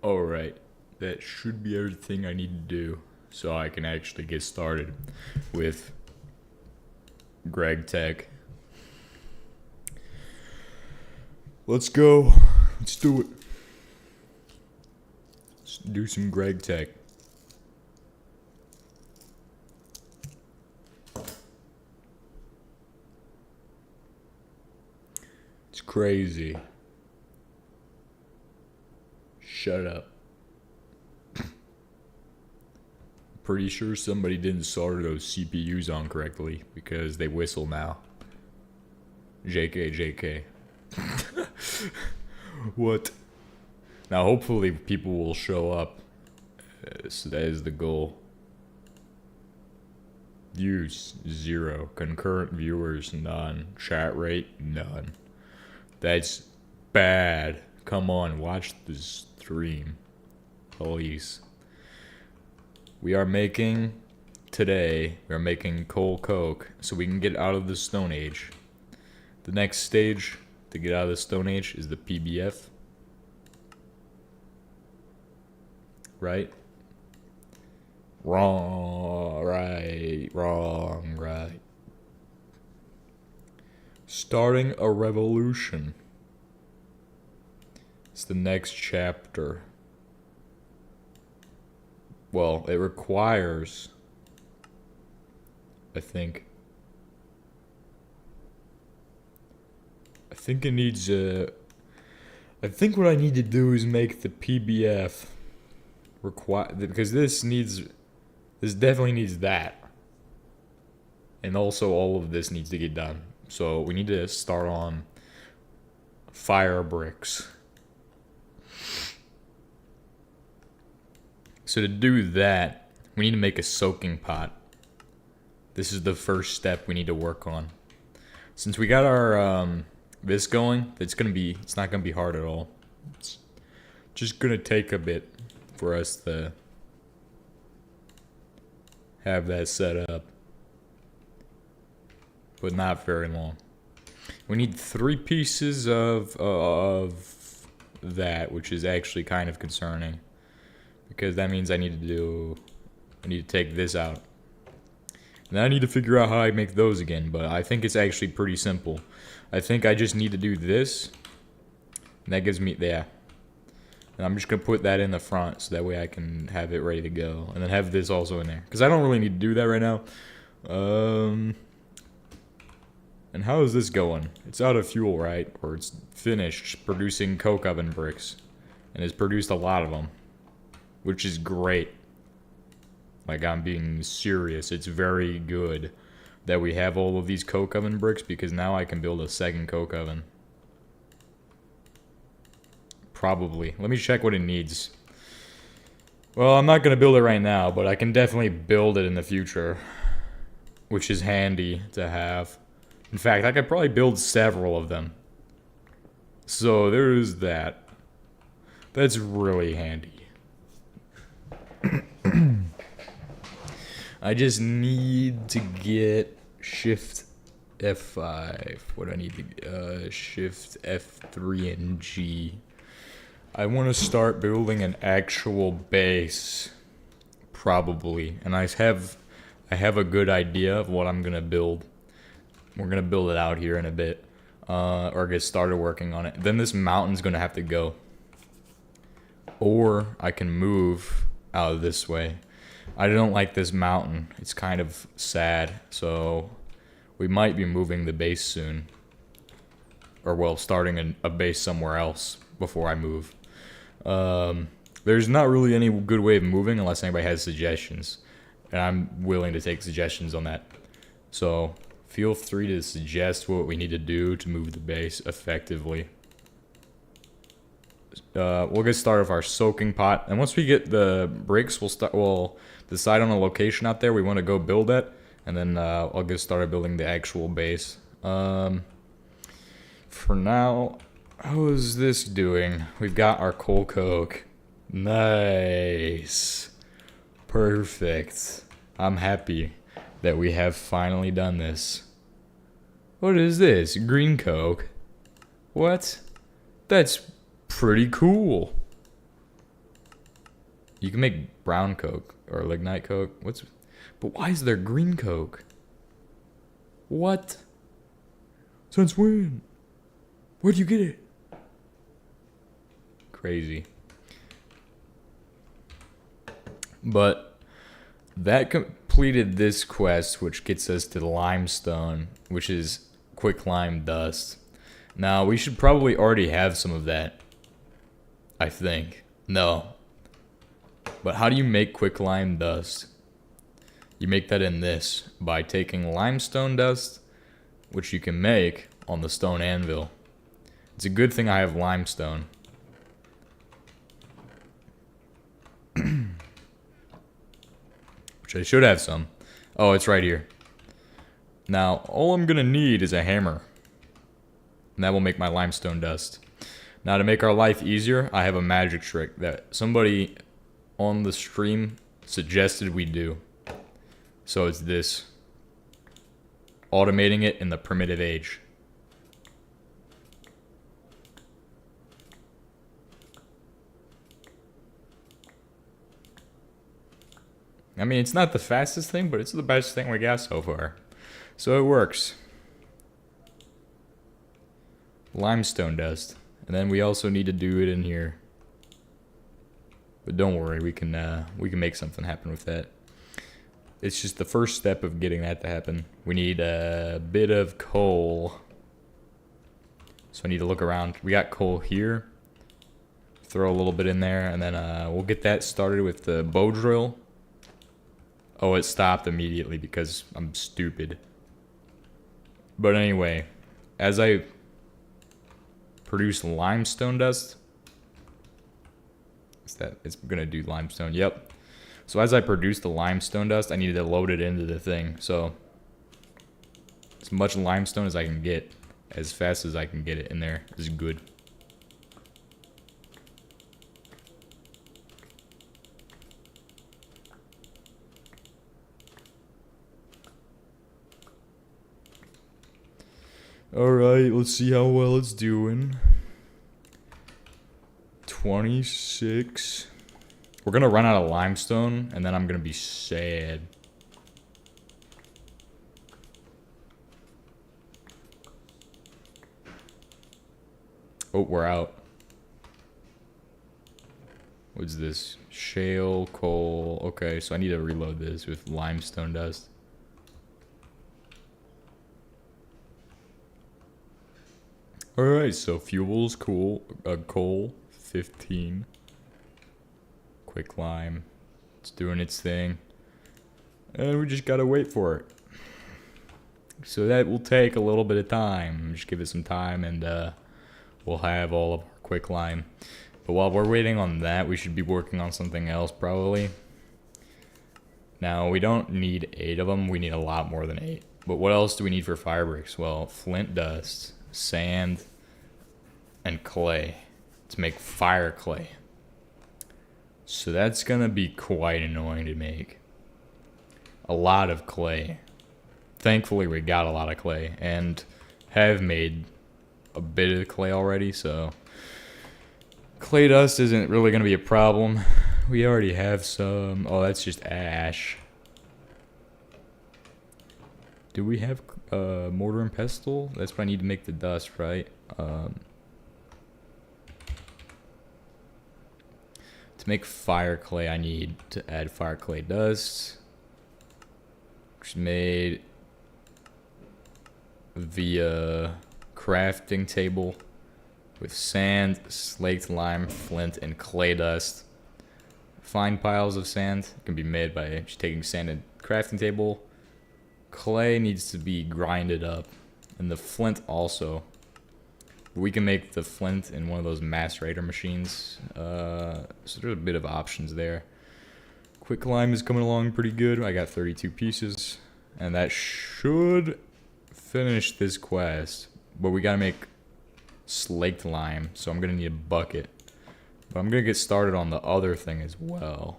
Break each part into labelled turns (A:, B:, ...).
A: Alright, that should be everything I need to do so I can actually get started with gregtech. Let's go. Let's do it. Let's do some gregtech. It's crazy. Shut up. Pretty sure somebody didn't solder those CPUs on correctly because they whistle now. JK, JK. What? Now hopefully people will show up. So that is the goal. Views, 0. Concurrent viewers, none. Chat rate, none. That's bad. Come on, watch the stream. Please. We are making coal coke so we can get out of the Stone Age. The next stage to get out of the Stone Age is the PBF. Right? Wrong, right, wrong, right. Starting a revolution. It's the next chapter. Well, it requires, I think it needs I think what I need to do is make the PBF because this definitely needs that. And also all of this needs to get done. So we need to start on fire bricks. So to do that, we need to make a soaking pot. This is the first step we need to work on. Since we got our this going, it's not gonna be hard at all. It's just gonna take a bit for us to have that set up, but not very long. We need 3 pieces of that, which is actually kind of concerning. Because that means I need to take this out. And then I need to figure out how I make those again, but I think it's actually pretty simple. I think I just need to do this. And that gives me, yeah. And I'm just going to put that in the front so that way I can have it ready to go. And then have this also in there. Because I don't really need to do that right now. And how is this going? It's out of fuel, right? Or it's finished producing coke oven bricks. And it's produced a lot of them. Which is great. Like, I'm being serious. It's very good that we have all of these coke oven bricks because now I can build a second coke oven. Probably. Let me check what it needs. Well, I'm not going to build it right now, but I can definitely build it in the future. Which is handy to have. In fact, I could probably build several of them. So, there's that. That's really handy. I just need to get Shift F5. What do I need to Shift F3 and G. I want to start building an actual base, probably, and I have a good idea of what I'm gonna build. We're gonna build it out here in a bit, or get started working on it. Then this mountain's gonna have to go, or I can move out this way. I don't like this mountain. It's kind of sad, so we might be moving the base soon. Or, well, starting a base somewhere else before I move. There's not really any good way of moving unless anybody has suggestions. And I'm willing to take suggestions on that. So, feel free to suggest what we need to do to move the base effectively. We'll get started with our soaking pot, and once we get the bricks, we'll decide on a location out there we want to go build at, and then I'll get started building the actual base. For now, how is this doing? We've got our coal coke. Nice. Perfect. I'm happy that we have finally done this. What is this? Green coke? What? That's pretty cool. You can make brown coke or lignite coke. But why is there green coke? What? Since when? Where'd you get it? Crazy. But that completed this quest, which gets us to the limestone, which is quicklime dust. Now, we should probably already have some of that, I think. No. But how do you make quicklime dust? You make that in this by taking limestone dust, which you can make on the stone anvil. It's a good thing I have limestone. Which I should have some. Oh, it's right here. Now, all I'm gonna need is a hammer. And that will make my limestone dust. Now, to make our life easier, I have a magic trick that somebody on the stream suggested we do. So it's this. Automating it in the primitive age. I mean, it's not the fastest thing, but it's the best thing we got so far. So it works. Limestone dust. And then we also need to do it in here. But don't worry, we can make something happen with that. It's just the first step of getting that to happen. We need a bit of coal. So I need to look around. We got coal here. Throw a little bit in there, and then we'll get that started with the bow drill. Oh, it stopped immediately because I'm stupid. But anyway, as I produce limestone dust, it's gonna do limestone. Yep. So as I produce the limestone dust, I needed to load it into the thing. So as much limestone as I can get, as fast as I can get it in there is good. Alright, let's see how well it's doing. 26. We're gonna run out of limestone, and then I'm gonna be sad. Oh, we're out. What's this? Shale, coal. Okay, so I need to reload this with limestone dust. Alright, so fuels, coal, 15. Quicklime. It's doing its thing. And we just gotta wait for it. So that will take a little bit of time. Just give it some time and we'll have all of our quicklime. But while we're waiting on that, we should be working on something else probably. Now, we don't need 8 of them. We need a lot more than 8. But what else do we need for fire bricks? Well, flint dust, sand, and clay to make fire clay. So that's gonna be quite annoying to make. A lot of clay. Thankfully, we got a lot of clay and have made a bit of clay already, so clay dust isn't really gonna be a problem. We already have some. Oh, that's just ash. Do we have mortar and pestle? That's what I need to make the dust, right? To make fire clay, I need to add fire clay dust, which is made via crafting table with sand, slaked lime, flint, and clay dust. Fine piles of sand can be made by just taking sand and crafting table. Clay needs to be grinded up, and the flint also. We can make the flint in one of those macerator machines. So there's a bit of options there. Quicklime is coming along pretty good. I got 32 pieces, and that should finish this quest. But we gotta make slaked lime, so I'm gonna need a bucket. But I'm gonna get started on the other thing as well.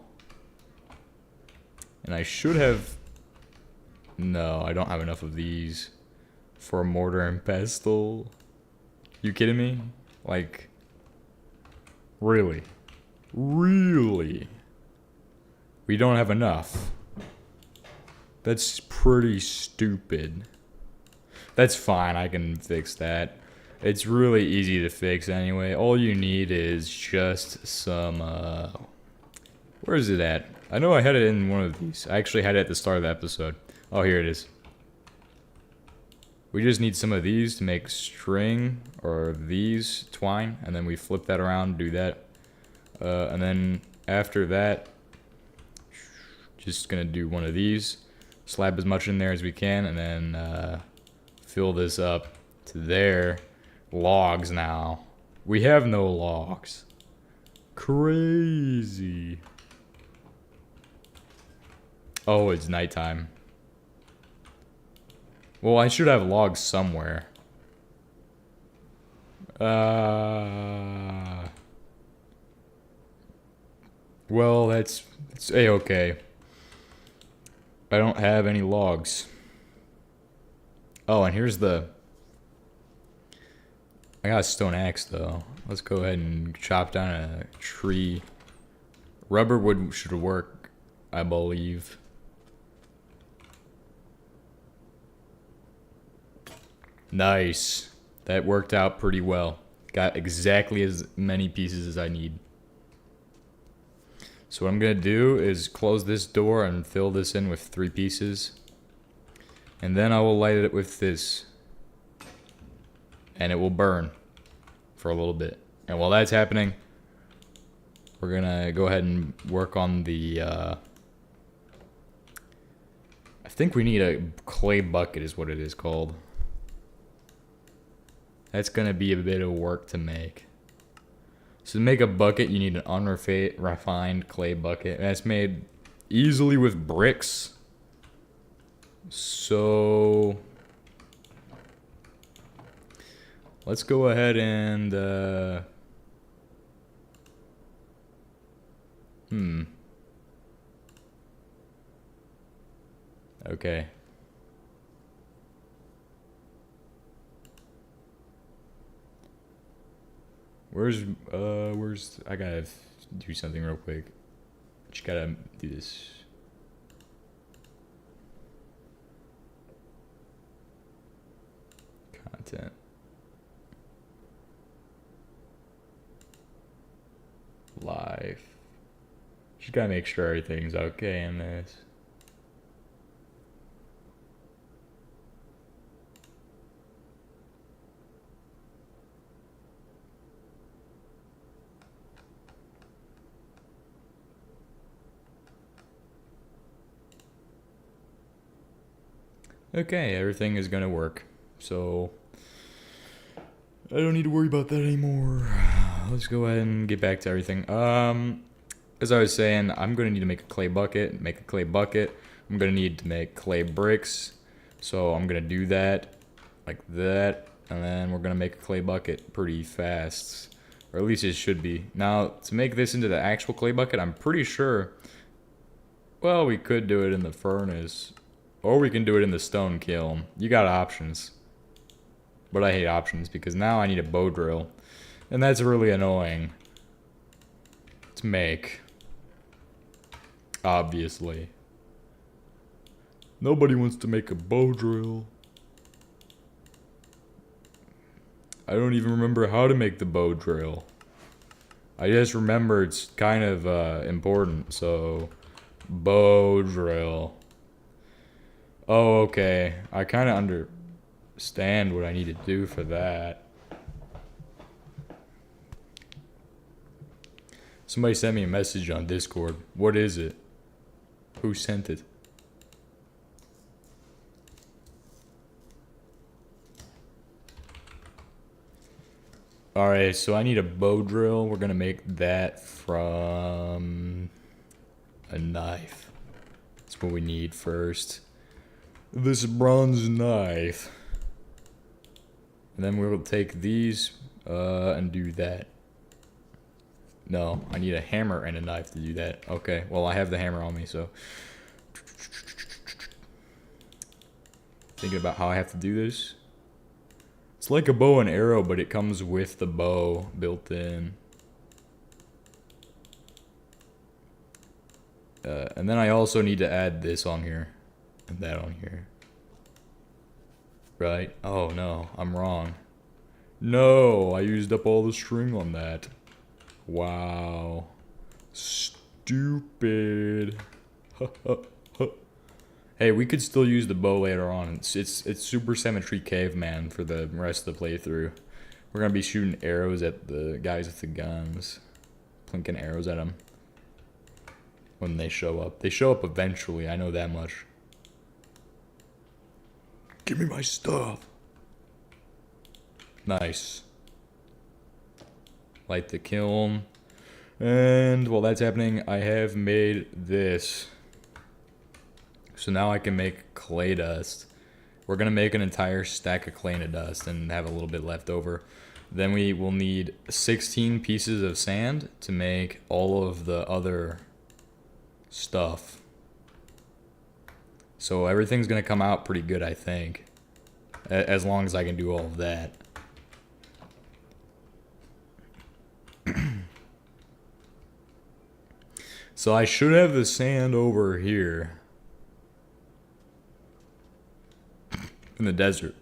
A: And I should have... No, I don't have enough of these for a mortar and pestle. You kidding me? Like, really? Really? We don't have enough. That's pretty stupid. That's fine, I can fix that. It's really easy to fix anyway. All you need is just some, where is it at? I know I had it in one of these. I actually had it at the start of the episode. Oh, here it is. We just need some of these to make string, or these, twine, and then we flip that around, do that. And then after that, just gonna do one of these, slap as much in there as we can, and then fill this up to there. Logs now. We have no logs. Crazy. Oh, it's nighttime. Well, I should have logs somewhere. Well, it's A-okay. I don't have any logs. Oh, and here's the... I got a stone axe, though. Let's go ahead and chop down a tree. Rubber wood should work, I believe. Nice. That worked out pretty well. Got exactly as many pieces as I need. So what I'm going to do is close this door and fill this in with 3 pieces. And then I will light it with this. And it will burn for a little bit. And while that's happening, we're going to go ahead and work on the... I think we need a clay bucket is what it is called. That's going to be a bit of work to make. So to make a bucket, you need an unrefined clay bucket. And that's made easily with bricks. So... let's go ahead and... Okay. Where's, I gotta do something real quick. Just gotta do this. Content. Live. Just gotta make sure everything's okay in this. Okay, everything is gonna work. So I don't need to worry about that anymore. Let's go ahead and get back to everything. As I was saying, I'm gonna need to make a clay bucket. Make a clay bucket. I'm gonna need to make clay bricks. So I'm gonna do that like that, and then we're gonna make a clay bucket pretty fast, or at least it should be. Now to make this into the actual clay bucket, I'm pretty sure. Well, we could do it in the furnace. Or we can do it in the stone kiln. You got options. But I hate options because now I need a bow drill. And that's really annoying to make. Obviously. Nobody wants to make a bow drill. I don't even remember how to make the bow drill. I just remember it's kind of important, so... bow drill. Oh, okay. I kind of understand what I need to do for that. Somebody sent me a message on Discord. What is it? Who sent it? Alright, so I need a bow drill. We're gonna make that from a knife. That's what we need first. This bronze knife. And then we will take these and do that. No, I need a hammer and a knife to do that. Okay, well I have the hammer on me, so. Thinking about how I have to do this. It's like a bow and arrow, but it comes with the bow built in. And then I also need to add this on here. And that on here. Right? Oh no, I'm wrong. No, I used up all the string on that. Wow. Stupid. Hey, we could still use the bow later on. It's Supersymmetry Caveman for the rest of the playthrough. We're gonna be shooting arrows at the guys with the guns. Plinking arrows at them. When they show up. They show up eventually, I know that much. Give me my stuff. Nice. Light the kiln. And while that's happening, I have made this. So now I can make clay dust. We're gonna make an entire stack of clay dust and have a little bit left over. Then we will need 16 pieces of sand to make all of the other stuff. So everything's gonna come out pretty good, I think. As long as I can do all of that. So I should have the sand over here. In the desert.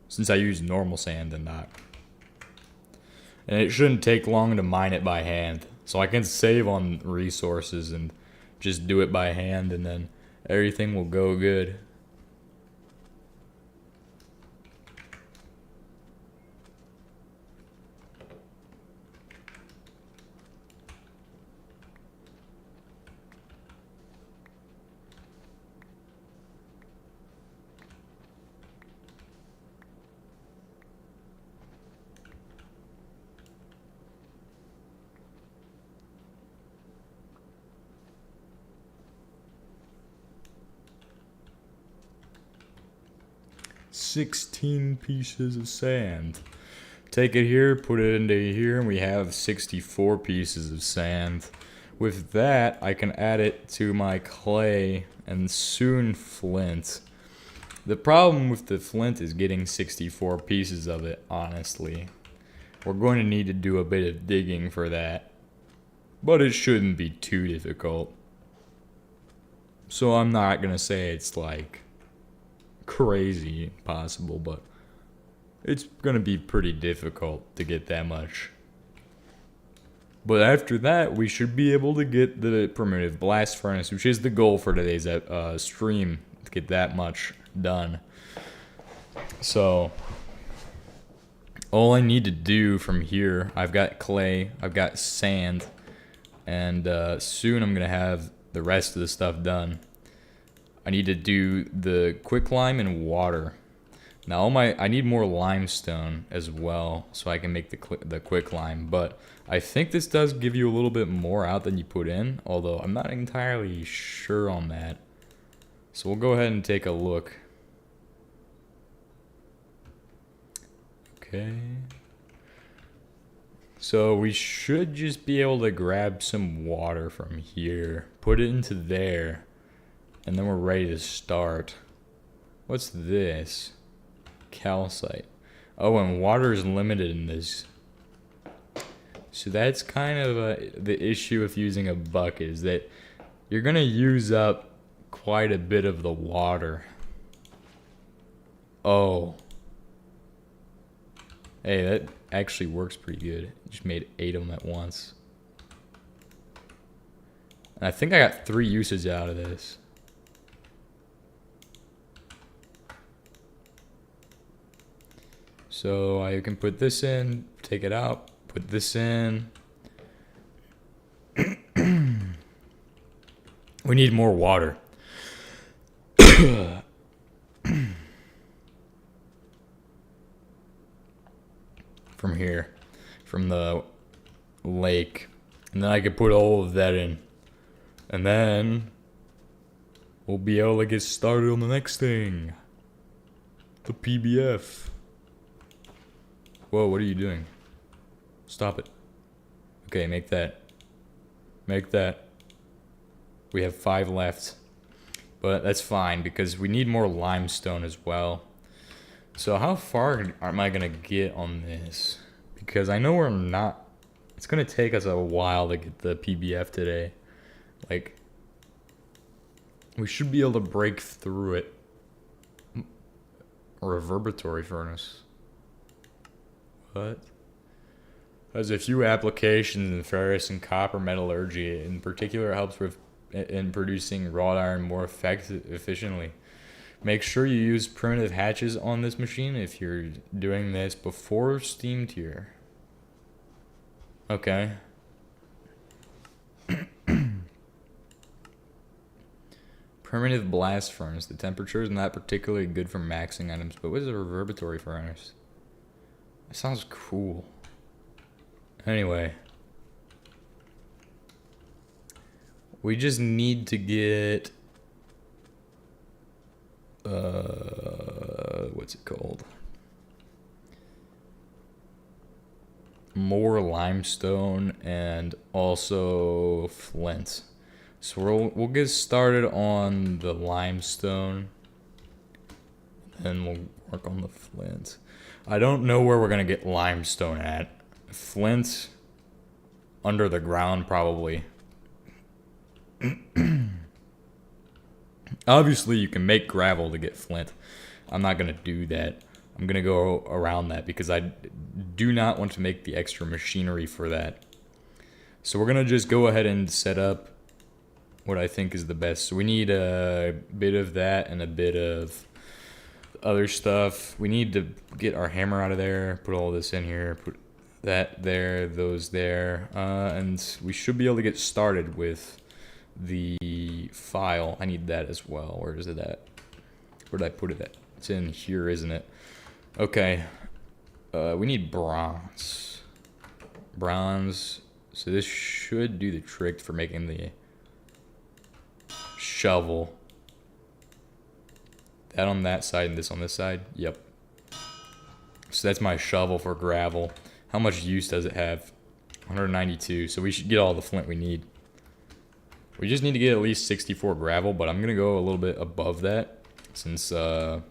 A: Since I use normal sand and not. And it shouldn't take long to mine it by hand. So I can save on resources and just do it by hand and then everything will go good. $16 pieces of sand. Take it here, put it into here, and we have 64 pieces of sand. With that, I can add it to my clay and soon flint. The problem with the flint is getting 64 pieces of it, honestly. We're going to need to do a bit of digging for that. But it shouldn't be too difficult. So I'm not going to say it's like crazy possible, but it's gonna be pretty difficult to get that much. But after that, we should be able to get the primitive blast furnace, which is the goal for today's stream, to get that much done. So all I need to do from here, I've got clay, I've got sand, and soon I'm gonna have the rest of the stuff done. I need to do the quicklime and water. Now I need more limestone as well so I can make the quicklime, but I think this does give you a little bit more out than you put in, although I'm not entirely sure on that. So we'll go ahead and take a look. Okay. So we should just be able to grab some water from here, put it into there. And then we're ready to start. What's this? Calcite. Oh, and water is limited in this. So that's kind of the issue with using a bucket, is that you're going to use up quite a bit of the water. Oh. Hey, that actually works pretty good. Just made 8 of them at once. And I think I got 3 uses out of this. So I can put this in, take it out, put this in. We need more water. From here, from the lake. And then I can put all of that in. And then we'll be able to get started on the next thing. The PBF. Whoa, what are you doing? Stop it. Okay, make that. Make that. We have 5 left. But that's fine, because we need more limestone as well. So how far am I going to get on this? Because I know we're not It's gonna take us a while to get the PBF today. Like, we should be able to break through it. Reverberatory furnace. What? Has a few applications in ferrous and copper metallurgy. In particular, it helps with in producing wrought iron more efficiently. Make sure you use primitive hatches on this machine if you're doing this before steam tier. Okay. Primitive blast furnace. The temperature is not particularly good for maxing items, but what is a reverberatory furnace? That sounds cool. Anyway. We just need to get... what's it called? More limestone and also flint. So we'll get started on the limestone, and we'll work on the flint. I don't know where we're gonna get limestone at. Flint, under the ground probably. Obviously, you can make gravel to get flint. I'm not gonna do that. I'm gonna go around that because I do not want to make the extra machinery for that. So we're gonna just go ahead and set up what I think is the best. So we need a bit of that and a bit of other stuff. We need to get our hammer out of there, put all this in here, put that there, those there, and we should be able to get started with the file. I need that as well. Where is it at? Where did I put it at? It's in here, isn't it? Okay. We need bronze. Bronze. So this should do the trick for making the shovel. That on that side and this on this side. Yep. So that's my shovel for gravel. How much use does it have? 192. So we should get all the flint we need. We just need to get at least 64 gravel, but I'm gonna go a little bit above that since I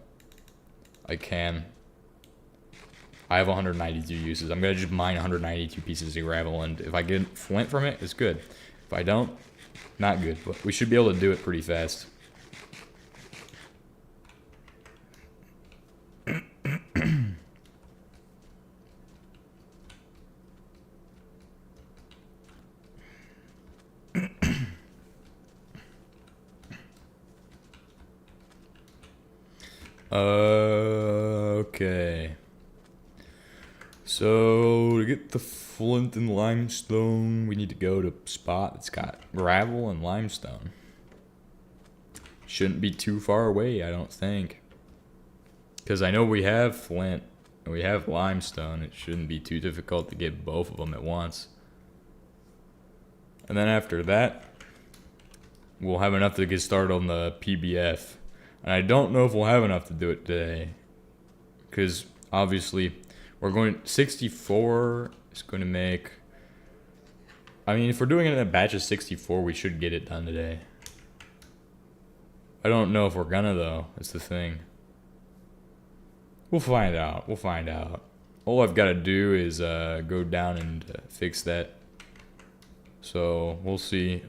A: can. I have 192 uses. I'm gonna just mine 192 pieces of gravel, and if I get flint from it, it's good. If I don't, not good. But we should be able to do it pretty fast. Okay. So to get the flint and limestone, we need to go to a spot that's got gravel and limestone. Shouldn't be too far away, I don't think. Because I know we have flint and we have limestone. It shouldn't be too difficult to get both of them at once. And then after that, we'll have enough to get started on the PBF. And I don't know if we'll have enough to do it today. Because obviously, we're going 64 is going to make... I mean, if we're doing it in a batch of 64, we should get it done today. I don't know if we're gonna, though. That's the thing. We'll find out. We'll find out. All I've got to do is go down and fix that. So, we'll see.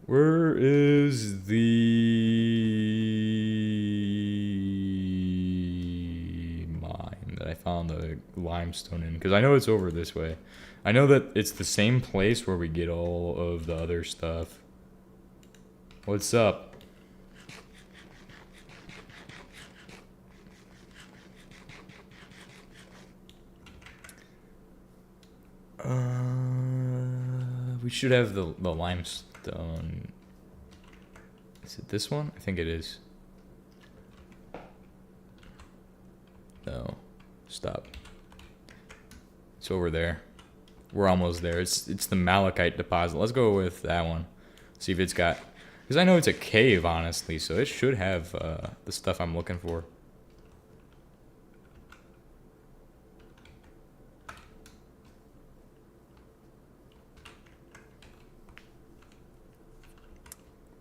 A: Where is the mine that I found the limestone in? Because I know it's over this way. I know that it's the same place where we get all of the other stuff. What's up? We should have the limestone. Is it this one? I think it is. No. Stop. It's over there. We're almost there. It's the malachite deposit. Let's go with that one. See if it's got... Because I know it's a cave, honestly, so it should have the stuff I'm looking for.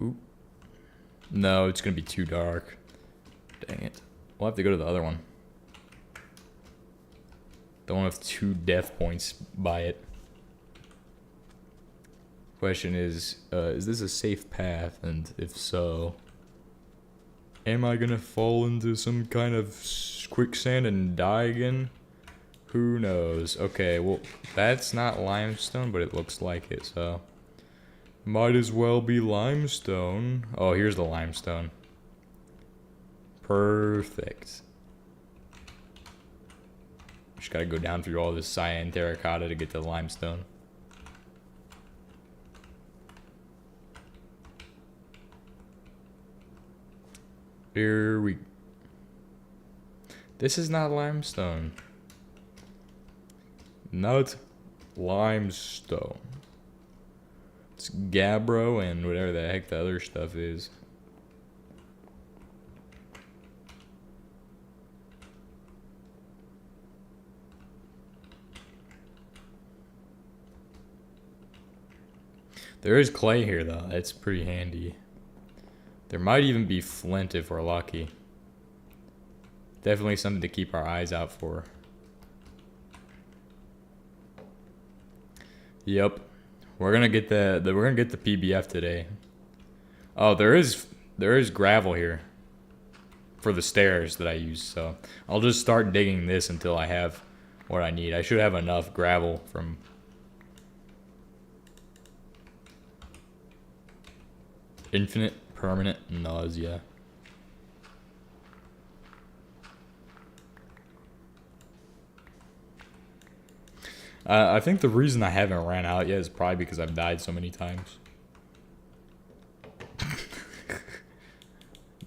A: Oop. No, it's going to be too dark. Dang it. We'll have to go to the other one. Don't have 2 death points by it. Question is this a safe path? And if so, am I gonna fall into some kind of quicksand and die again? Who knows? Okay, well, that's not limestone, but it looks like it, so might as well be limestone. Oh, here's the limestone. Perfect. Just gotta go down through all this cyan terracotta to get to the limestone. Here we... This is not limestone. Not limestone. It's gabbro and whatever the heck the other stuff is. There is clay here though, that's pretty handy. There might even be flint if we're lucky. Definitely something to keep our eyes out for. Yep. We're gonna get the PBF today. Oh, there is gravel here for the stairs that I use, so I'll just start digging this until I have what I need. I should have enough gravel from infinite permanent nausea. I think the reason I haven't ran out yet is probably because I've died so many times.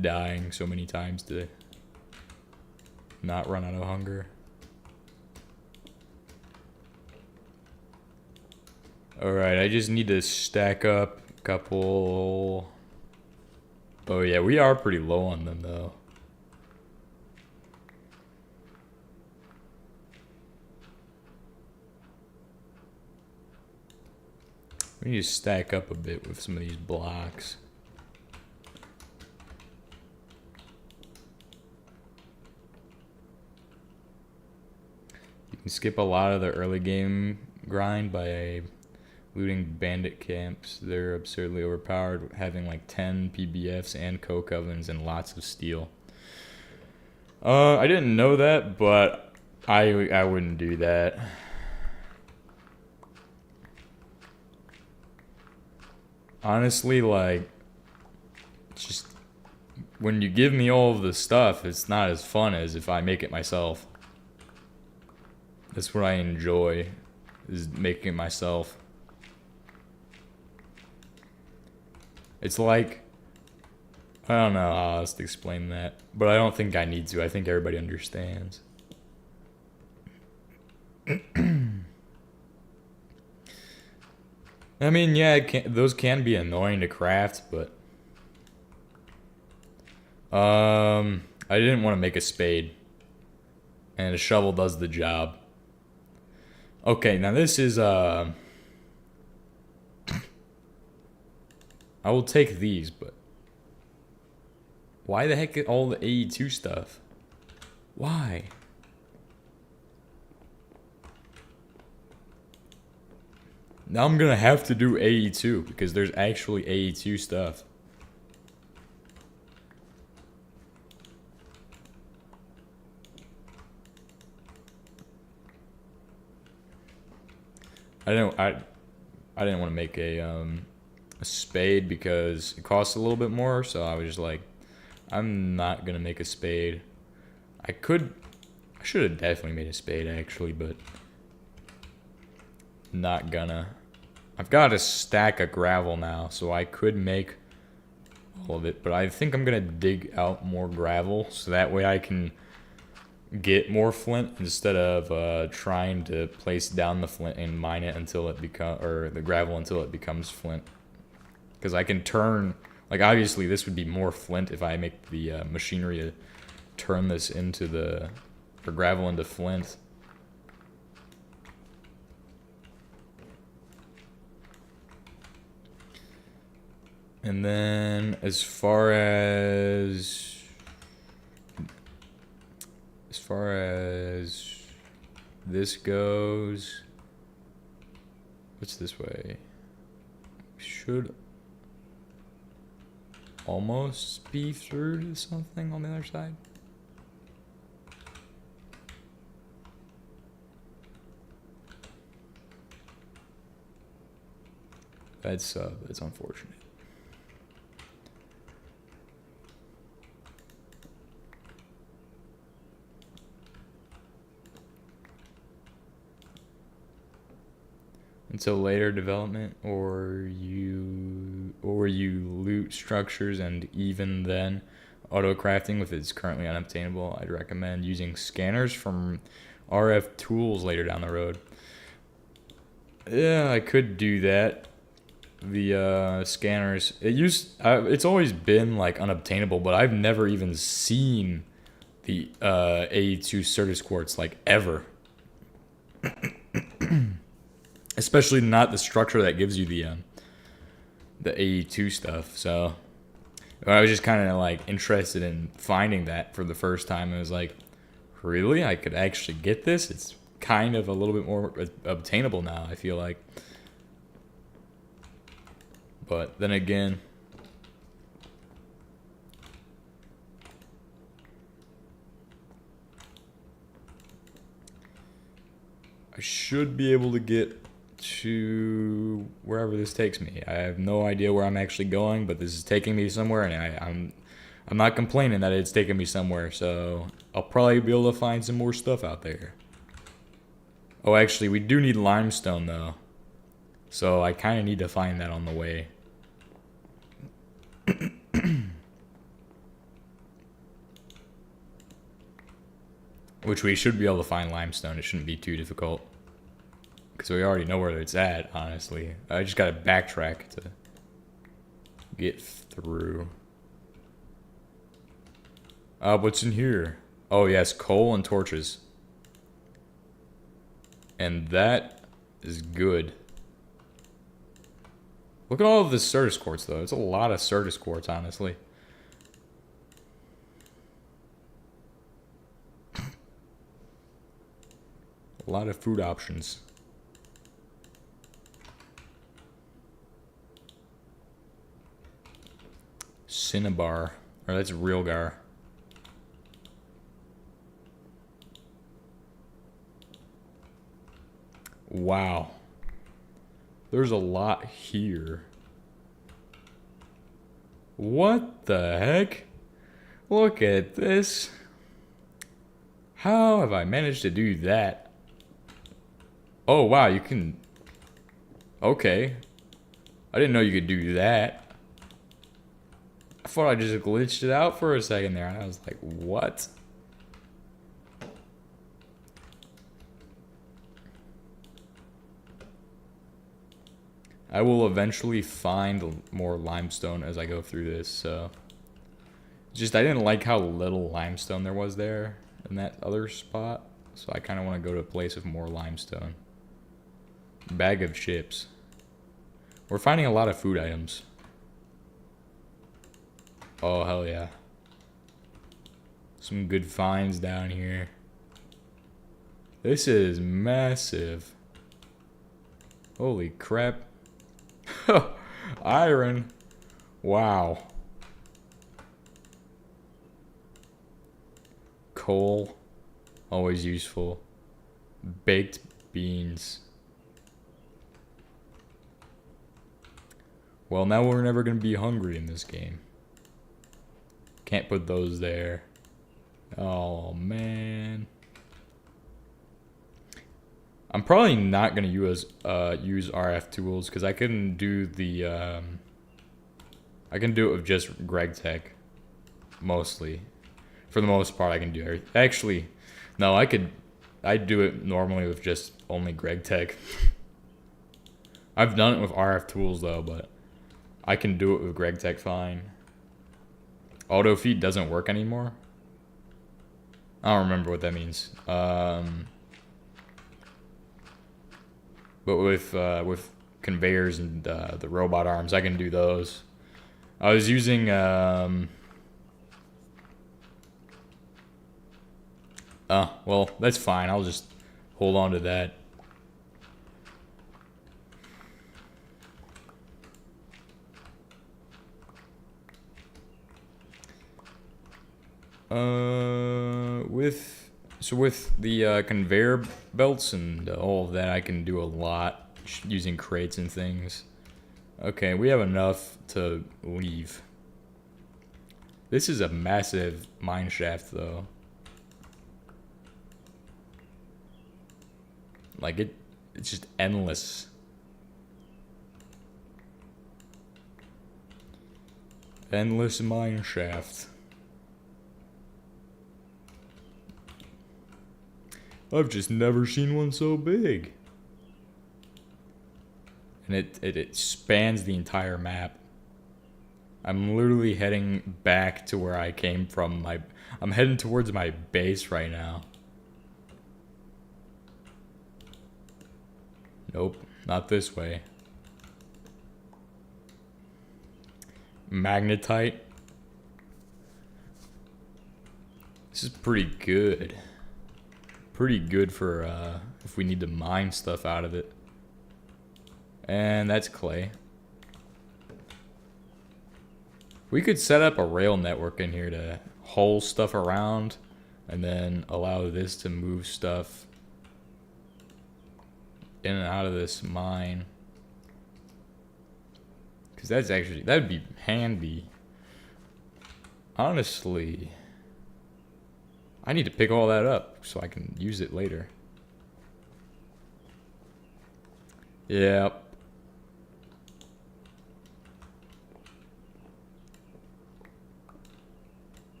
A: Dying so many times to not run out of hunger. Alright, I just need to stack up a couple... Oh yeah, we are pretty low on them though. We need to stack up a bit with some of these blocks. You can skip a lot of the early game grind by looting bandit camps. They're absurdly overpowered, having like 10 PBFs and coke ovens and lots of steel. I didn't know that, but I wouldn't do that. Honestly, like, it's just, when you give me all of the stuff, it's not as fun as if I make it myself. That's what I enjoy, is making it myself. It's like, I don't know how else to explain that, but I don't think I need to. I think everybody understands. I mean, yeah, those can be annoying to craft, but I didn't want to make a spade, and a shovel does the job. Okay, now this is I will take these, but why the heck all the AE2 stuff? Why? Now I'm gonna have to do AE2 because there's actually AE2 stuff. I didn't want to make a spade because it costs a little bit more, so I was just like, I'm not gonna make a spade. I should have definitely made a spade actually, but not gonna. I've got a stack of gravel now, so I could make all of it, but I think I'm gonna dig out more gravel so that way I can get more flint instead of trying to place down the flint and mine it until it the gravel until it becomes flint. Because I can turn, like, obviously this would be more flint if I make the machinery to turn this into or gravel into flint. And then as far as this goes. What's this way? Should almost be through to something on the other side. That's unfortunate. Until later development, or you loot structures, and even then, auto crafting with it's currently unobtainable. I'd recommend using scanners from RF tools later down the road. Yeah, I could do that. The scanners, it's always been like unobtainable, but I've never even seen the AE2 Certus quartz like ever. Especially not the structure that gives you the AE2 stuff. So I was just kind of like interested in finding that for the first time. It was like, really? I could actually get this? It's kind of a little bit more obtainable now, I feel like. But then again, I should be able to get to wherever this takes me. I have no idea where I'm actually going, but this is taking me somewhere, and I'm not complaining that it's taking me somewhere. So I'll probably be able to find some more stuff out there. Oh, actually, we do need limestone though, so I kind of need to find that on the way. Which we should be able to find limestone. It shouldn't be too difficult. Because we already know where it's at, honestly. I just gotta backtrack to get through. What's in here? Oh, yes, coal and torches. And that is good. Look at all of this Certus quartz, though. It's a lot of Certus quartz, honestly. A lot of food options. Cinnabar. Or that's Realgar. Wow. There's a lot here. What the heck? Look at this. How have I managed to do that? Oh, wow, you can... Okay. I didn't know you could do that. I thought I just glitched it out for a second there, and I was like, what? I will eventually find more limestone as I go through this, so... Just, I didn't like how little limestone there was there in that other spot, so I kind of want to go to a place with more limestone. Bag of chips. We're finding a lot of food items. Oh, hell yeah. Some good finds down here. This is massive. Holy crap. Iron. Wow. Coal. Always useful. Baked beans. Well, now we're never going to be hungry in this game. Can't put those there. Oh, man. I'm probably not going to use RF tools because I can do the... I can do it with just gregtech. Mostly. For the most part, I can do it. Actually, no, I'd do it normally with just only gregtech. I've done it with RF tools, though, but I can do it with gregtech fine. Auto feed doesn't work anymore. I don't remember what that means. But with conveyors and the robot arms, I can do those. I was using well, that's fine. I'll just hold on to that. With the conveyor belts and all of that, I can do a lot using crates and things. Okay, we have enough to leave. This is a massive mine shaft, though. Like it's just endless. Endless mine shaft. I've just never seen one so big. And it spans the entire map. I'm literally heading back to where I came from. I'm heading towards my base right now. Nope, not this way. Magnetite. This is pretty good. Pretty good for if we need to mine stuff out of it. And that's clay. We could set up a rail network in here to haul stuff around and then allow this to move stuff in and out of this mine. Because that'd be handy. Honestly, I need to pick all that up so I can use it later. Yep.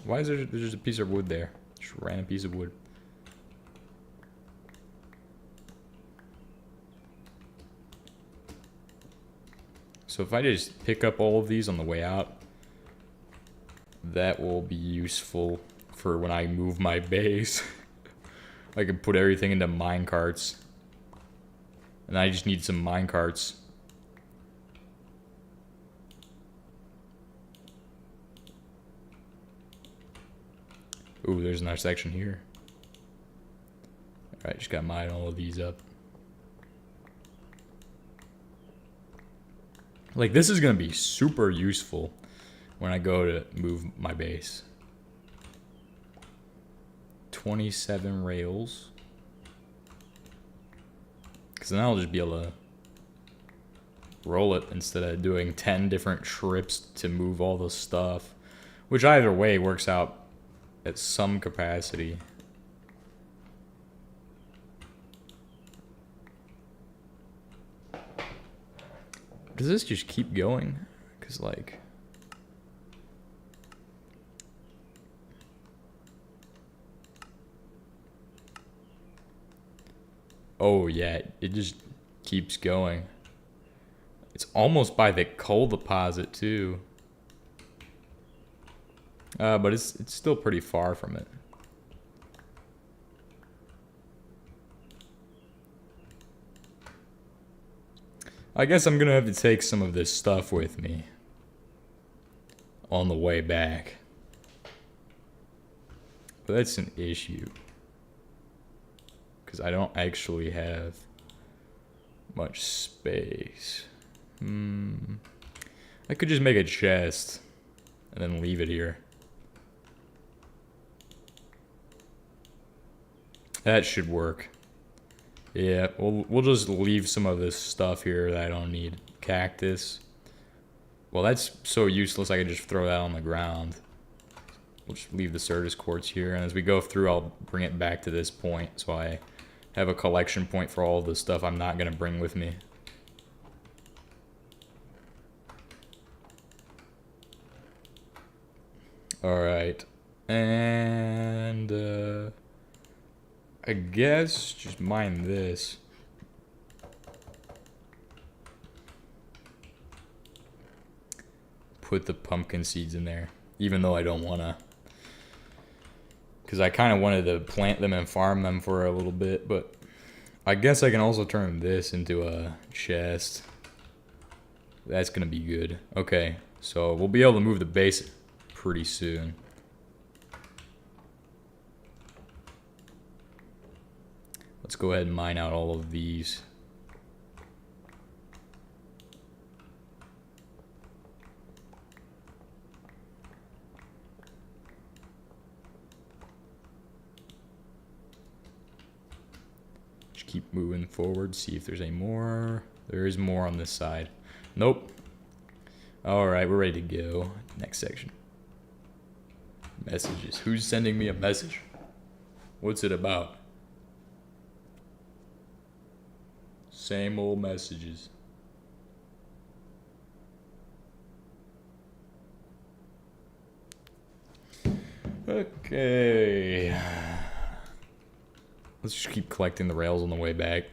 A: Why is there's just a piece of wood there? Just a random piece of wood. So if I just pick up all of these on the way out, that will be useful for when I move my base. I can put everything into mine carts. And I just need some mine carts. Ooh, there's another section here. Alright, just gotta mine all of these up. Like, this is gonna be super useful when I go to move my base. 27 rails. Because then I'll just be able to roll it instead of doing 10 different trips to move all the stuff. Which either way works out at some capacity. Does this just keep going? Because, like... Oh, yeah, it just keeps going. It's almost by the coal deposit, too. But it's still pretty far from it. I guess I'm gonna have to take some of this stuff with me on the way back. But that's an issue. Because I don't actually have much space. I could just make a chest and then leave it here. That should work. Yeah, we'll just leave some of this stuff here that I don't need. Cactus. Well, that's so useless I could just throw that on the ground. We'll just leave the Certus quartz here, and as we go through, I'll bring it back to this point, so I have a collection point for all the stuff I'm not gonna bring with me. Alright. And, I guess just mine this. Put the pumpkin seeds in there, even though I don't wanna. Because I kind of wanted to plant them and farm them for a little bit, but I guess I can also turn this into a chest. That's gonna be good. Okay, so we'll be able to move the base pretty soon. Let's go ahead and mine out all of these. Just keep moving forward, see if there's any more. There is more on this side. Nope. Alright, we're ready to go. Next section. Messages. Who's sending me a message? What's it about? Same old messages. Okay. Let's just keep collecting the rails on the way back.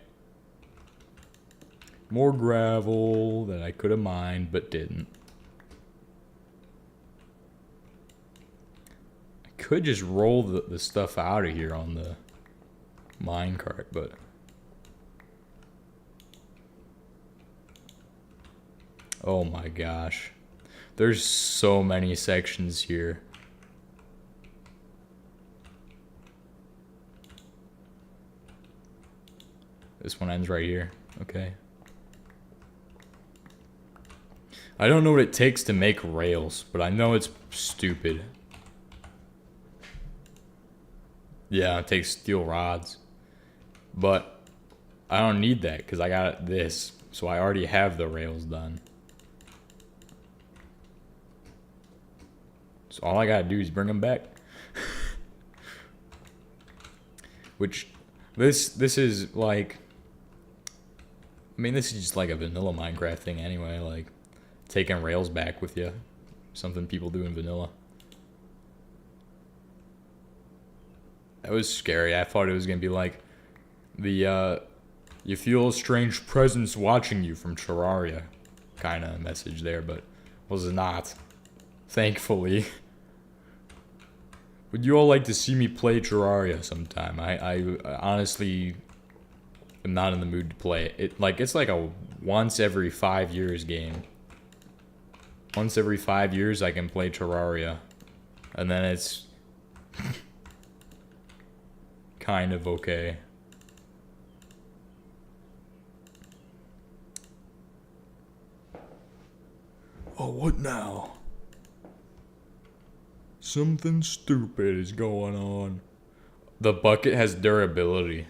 A: More gravel that I could have mined but didn't. I could just roll the stuff out of here on the minecart, but oh my gosh. There's so many sections here. This one ends right here. Okay. I don't know what it takes to make rails, but I know it's stupid. Yeah, it takes steel rods. But I don't need that because I got this. So I already have the rails done. So all I gotta do is bring them back. Which, this is like... I mean, this is just like a vanilla Minecraft thing anyway, like... taking rails back with you. Something people do in vanilla. That was scary. I thought it was gonna be like the you feel a strange presence watching you from Terraria kind of message there, but was not. Thankfully. Would you all like to see me play Terraria sometime? I honestly am not in the mood to play it. It's like a once every 5 years game. Once every 5 years I can play Terraria. And then it's kind of okay. Oh, what now? Something stupid is going on. The bucket has durability.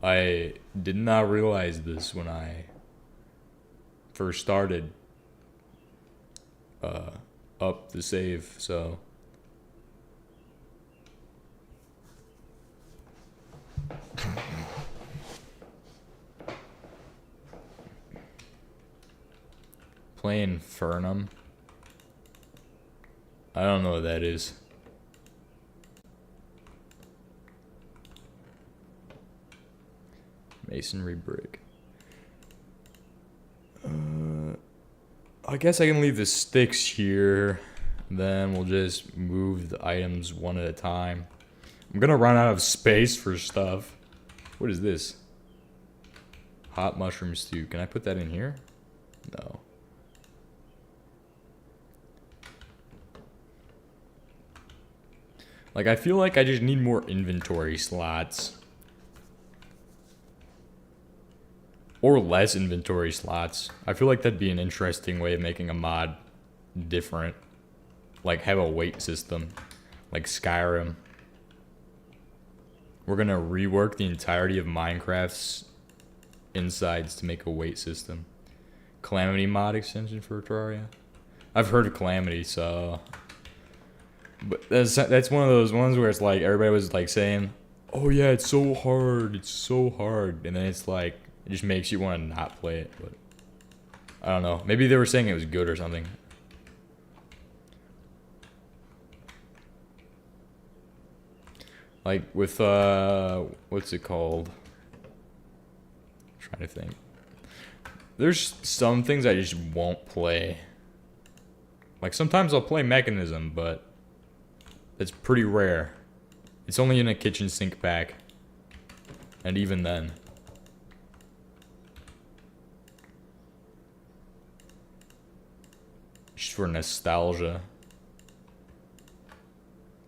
A: I did not realize this when I first started up the save, so playing Fernum. I don't know what that is. Masonry brick. I guess I can leave the sticks here. Then we'll just move the items one at a time. I'm gonna run out of space for stuff. What is this? Hot mushroom stew. Can I put that in here? No. Like, I feel like I just need more inventory slots. Or less inventory slots. I feel like that'd be an interesting way of making a mod different. Like, have a weight system. Like Skyrim. We're gonna rework the entirety of Minecraft's insides to make a weight system. Calamity mod extension for Terraria. I've heard of Calamity, so... But that's one of those ones where it's like, everybody was like saying, oh yeah, it's so hard, it's so hard. And then it's like, it just makes you want to not play it, but I don't know. Maybe they were saying it was good or something. Like with, what's it called? I'm trying to think. There's some things I just won't play. Like sometimes I'll play Mechanism, but it's pretty rare. It's only in a kitchen sink pack. And even then. Just for nostalgia.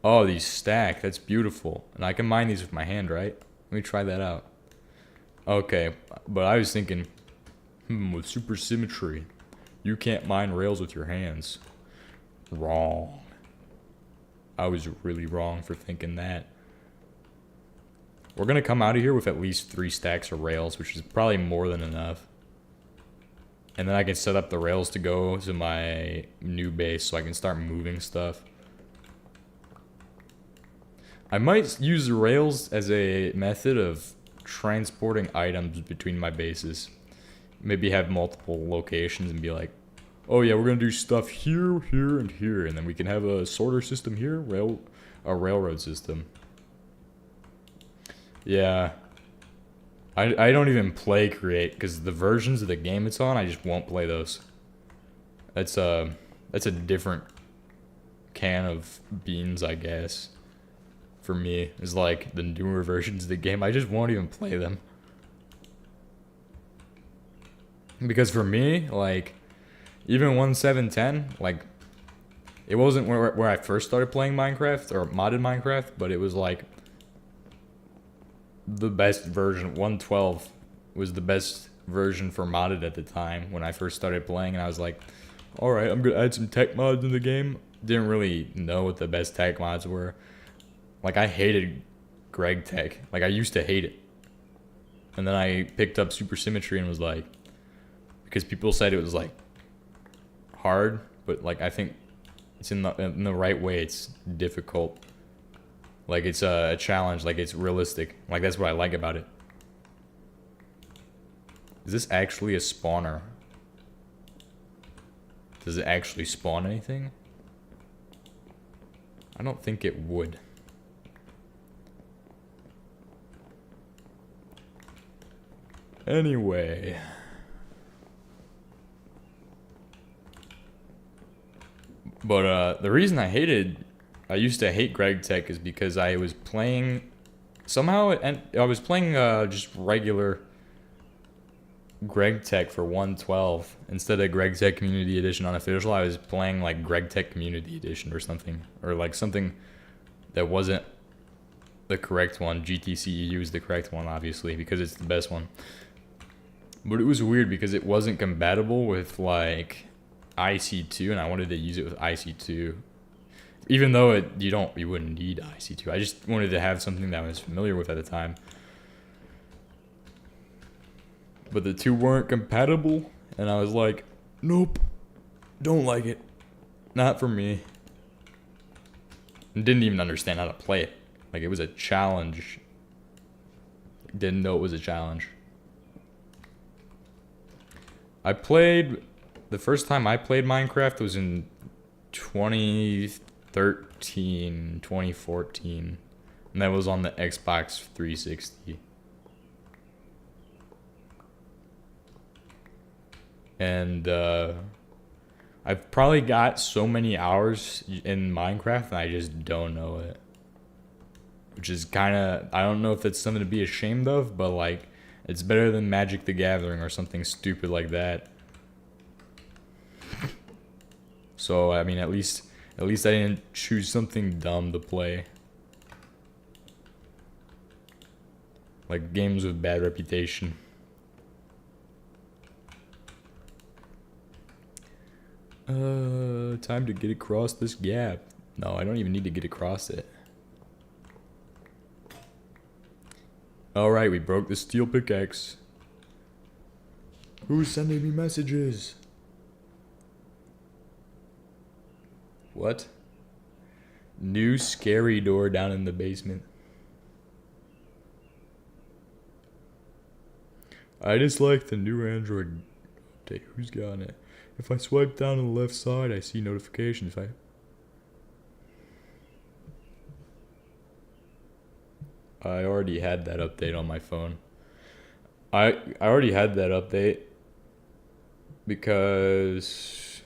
A: Oh, these stack. That's beautiful. And I can mine these with my hand, right? Let me try that out. Okay, but I was thinking, with supersymmetry, you can't mine rails with your hands. Wrong. I was really wrong for thinking that. We're gonna come out of here with at least 3 stacks of rails, which is probably more than enough. And then I can set up the rails to go to my new base so I can start moving stuff. I might use the rails as a method of transporting items between my bases. Maybe have multiple locations and be like, oh yeah, we're gonna do stuff here, here, and here, and then we can have a sorter system here, a railroad system. Yeah. I don't even play Create, because the versions of the game it's on, I just won't play those. That's a different can of beans, I guess. For me, is like the newer versions of the game. I just won't even play them. Because for me, like, even 1.7.10, like, it wasn't where I first started playing Minecraft, or modded Minecraft, but it was like, the best version. 1.12 was the best version for modded at the time when I first started playing, and I was like, alright, I'm gonna add some tech mods in the game. Didn't really know what the best tech mods were. Like, I hated gregtech. Like, I used to hate it. And then I picked up Supersymmetry and was like, because people said it was like hard, but like I think it's in the right way. It's difficult. Like, it's a challenge. Like, it's realistic. Like, that's what I like about it. Is this actually a spawner? Does it actually spawn anything? I don't think it would. Anyway. But the reason I used to hate gregtech is because I was playing I was playing just regular gregtech for 1.12 instead of gregtech community edition unofficial. I was playing like gregtech community edition or something, or like something that wasn't the correct one. GTCEU is the correct one, obviously, because it's the best one. But it was weird because it wasn't compatible with like IC2, and I wanted to use it with IC2. Even though you wouldn't need IC2. I just wanted to have something that I was familiar with at the time. But the two weren't compatible, and I was like, nope, don't like it. Not for me. And didn't even understand how to play it. Like, it was a challenge. Didn't know it was a challenge. The first time I played Minecraft was in 2013, 2014. And that was on the Xbox 360. And I've probably got so many hours in Minecraft and I just don't know it. Which is kind of, I don't know if it's something to be ashamed of, but like, it's better than Magic the Gathering or something stupid like that. So, I mean, at least I didn't choose something dumb to play. Like games with bad reputation. Time to get across this gap. No, I don't even need to get across it. Alright, we broke the steel pickaxe. Who's sending me messages? What? New scary door down in the basement. I just like the new Android update. Who's got it? If I swipe down on the left side, I see notifications. I already had that update on my phone. I already had that update because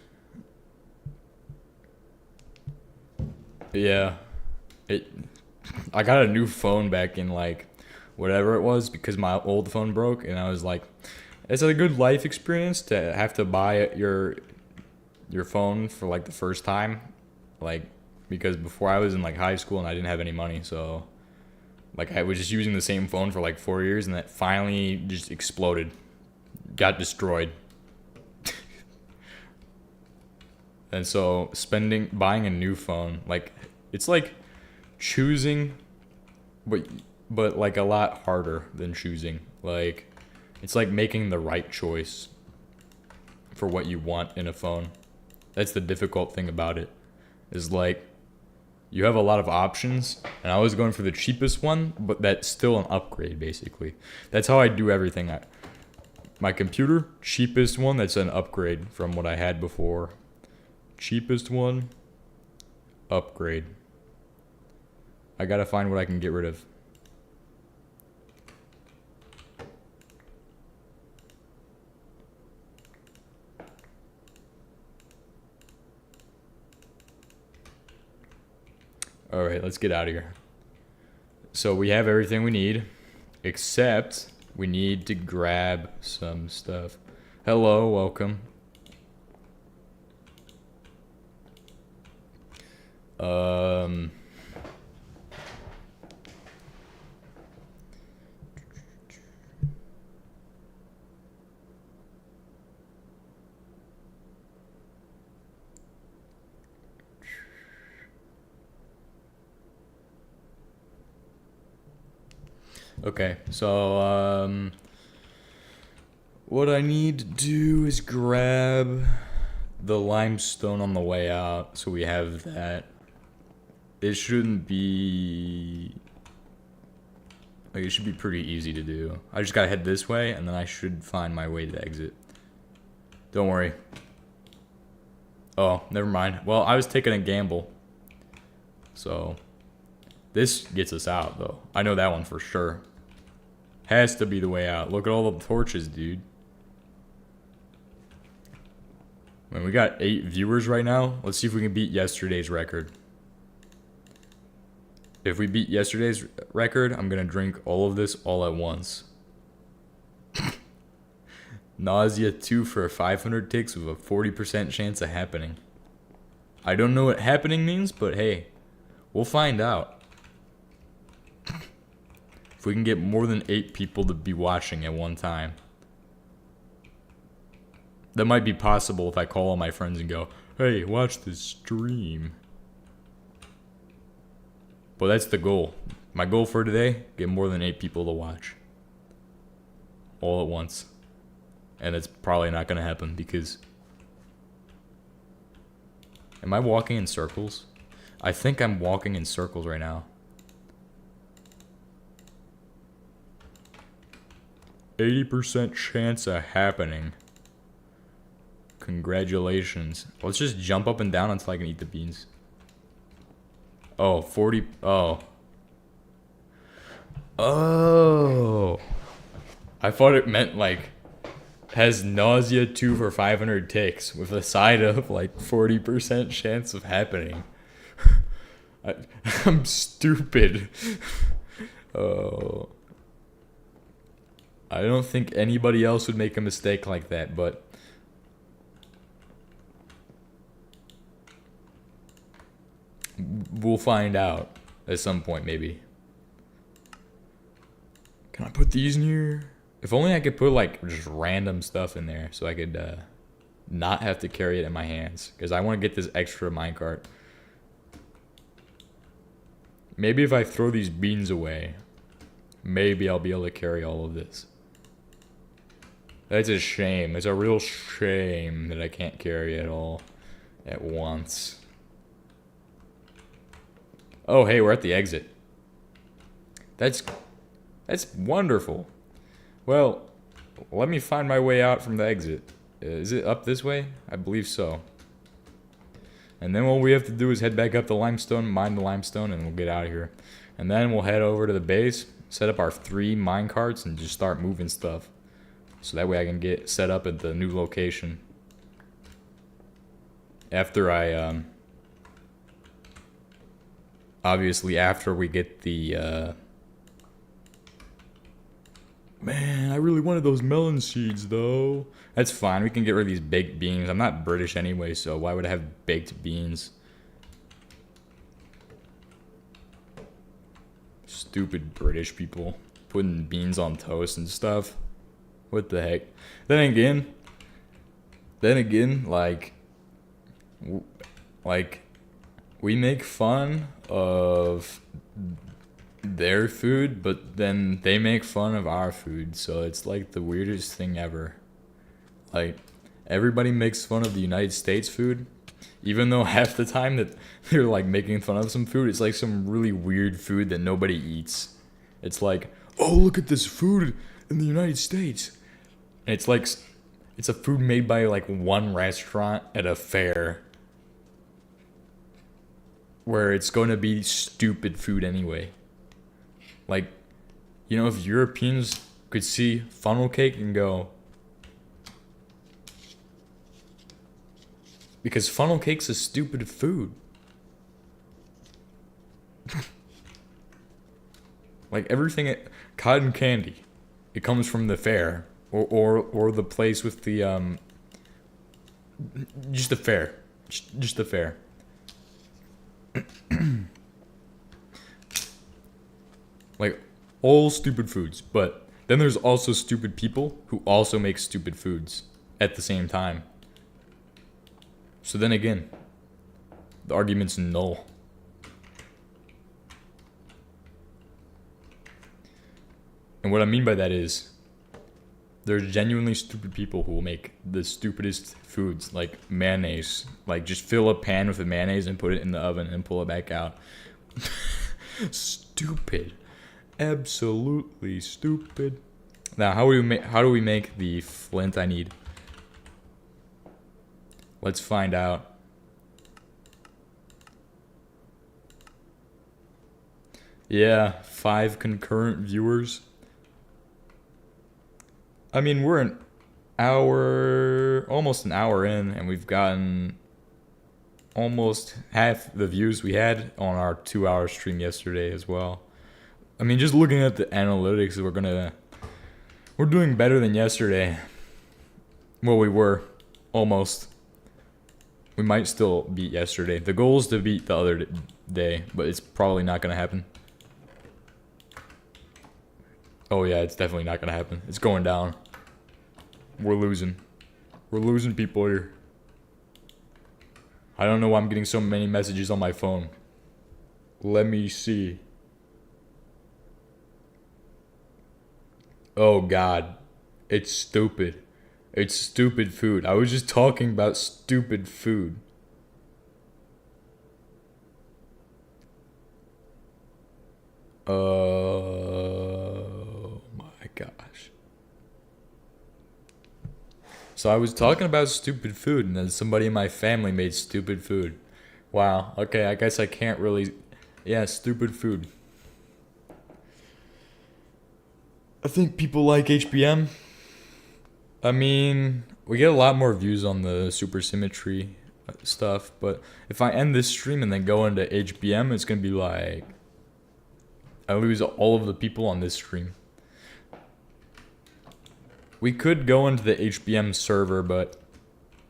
A: yeah, I got a new phone back in like whatever it was because my old phone broke, and I was like, it's a good life experience to have to buy your phone for like the first time, like, because before I was in like high school and I didn't have any money, so Like I was just using the same phone for like 4 years, and that finally just exploded, got destroyed. And so buying a new phone, like it's like choosing, but like a lot harder than choosing. Like it's like making the right choice for what you want in a phone. That's the difficult thing about it, is like you have a lot of options, and I was going for the cheapest one, but that's still an upgrade basically. That's how I do everything. My computer, cheapest one, that's an upgrade from what I had before. Cheapest one, upgrade. I gotta find what I can get rid of. Alright, let's get out of here. So we have everything we need, except we need to grab some stuff. Hello, welcome. Okay, so what I need to do is grab the limestone on the way out, so we have that. It shouldn't be, like, it should be pretty easy to do. I just gotta head this way, and then I should find my way to the exit. Don't worry. Oh, never mind. Well, I was taking a gamble. So, this gets us out, though. I know that one for sure. Has to be the way out. Look at all the torches, dude. I mean, we got 8 viewers right now. Let's see if we can beat yesterday's record. If we beat yesterday's record, I'm gonna drink all of this all at once. Nausea 2 for 500 ticks with a 40% chance of happening. I don't know what happening means, but hey, we'll find out. If we can get more than 8 people to be watching at one time. That might be possible if I call all my friends and go, hey, watch this stream. But that's the goal. My goal for today, get more than 8 people to watch. All at once. And it's probably not going to happen because... Am I walking in circles? I think I'm walking in circles right now. 80% chance of happening. Congratulations. Let's just jump up and down until I can eat the beans. Oh, 40. Oh. Oh. I thought it meant like has nausea 2 for 500 ticks with a side of like 40% chance of happening. I'm stupid. Oh. I don't think anybody else would make a mistake like that, but we'll find out at some point, maybe. Can I put these in here? If only I could put like just random stuff in there so I could not have to carry it in my hands, because I want to get this extra minecart. Maybe if I throw these beans away, maybe I'll be able to carry all of this. That's a shame. It's a real shame that I can't carry it all at once. Oh, hey, we're at the exit. That's wonderful. Well, let me find my way out from the exit. Is it up this way? I believe so. And then what we have to do is head back up the limestone, mine the limestone, and we'll get out of here. And then we'll head over to the base, set up our 3 mine carts, and just start moving stuff. So that way I can get set up at the new location. After I, obviously after we get the, man, I really wanted those melon seeds though. That's fine, we can get rid of these baked beans. I'm not British anyway, so why would I have baked beans? Just stupid British people putting beans on toast and stuff. What the heck? Then again, like we make fun of their food, but then they make fun of our food, so it's like the weirdest thing ever. Like, everybody makes fun of the United States food, even though half the time that they're like making fun of some food, it's like some really weird food that nobody eats. It's like, oh, look at this food in the United States. And it's like, it's a food made by like one restaurant at a fair, where it's going to be stupid food anyway. Like, you know, if Europeans could see funnel cake and go, because funnel cake's a stupid food. Like everything, cotton candy, it comes from the fair, or the place with the just the fair, just the fair. Like, all stupid foods, but then there's also stupid people who also make stupid foods at the same time. So then again, the argument's null. And what I mean by that is, there's genuinely stupid people who will make the stupidest foods, like mayonnaise. Like, just fill a pan with the mayonnaise and put it in the oven and pull it back out. Stupid. Absolutely stupid. Now, how do we make the flint I need? Let's find out. Yeah, 5 concurrent viewers. I mean, we're almost an hour in, and we've gotten almost half the views we had on our 2-hour stream yesterday as well. I mean, just looking at the analytics, we're doing better than yesterday. Well, we were, almost. We might still beat yesterday. The goal is to beat the other day, but it's probably not gonna happen. Oh yeah, it's definitely not gonna happen. It's going down. We're losing. We're losing people here. I don't know why I'm getting so many messages on my phone. Let me see. Oh god. It's stupid. It's stupid food. I was just talking about stupid food. Oh my gosh. So I was talking about stupid food, and then somebody in my family made stupid food. Wow. Okay, I guess I can't really... Yeah, stupid food. I think people like HBM. I mean, we get a lot more views on the Supersymmetry stuff, but if I end this stream and then go into HBM, it's gonna be like... I lose all of the people on this stream. We could go into the HBM server, but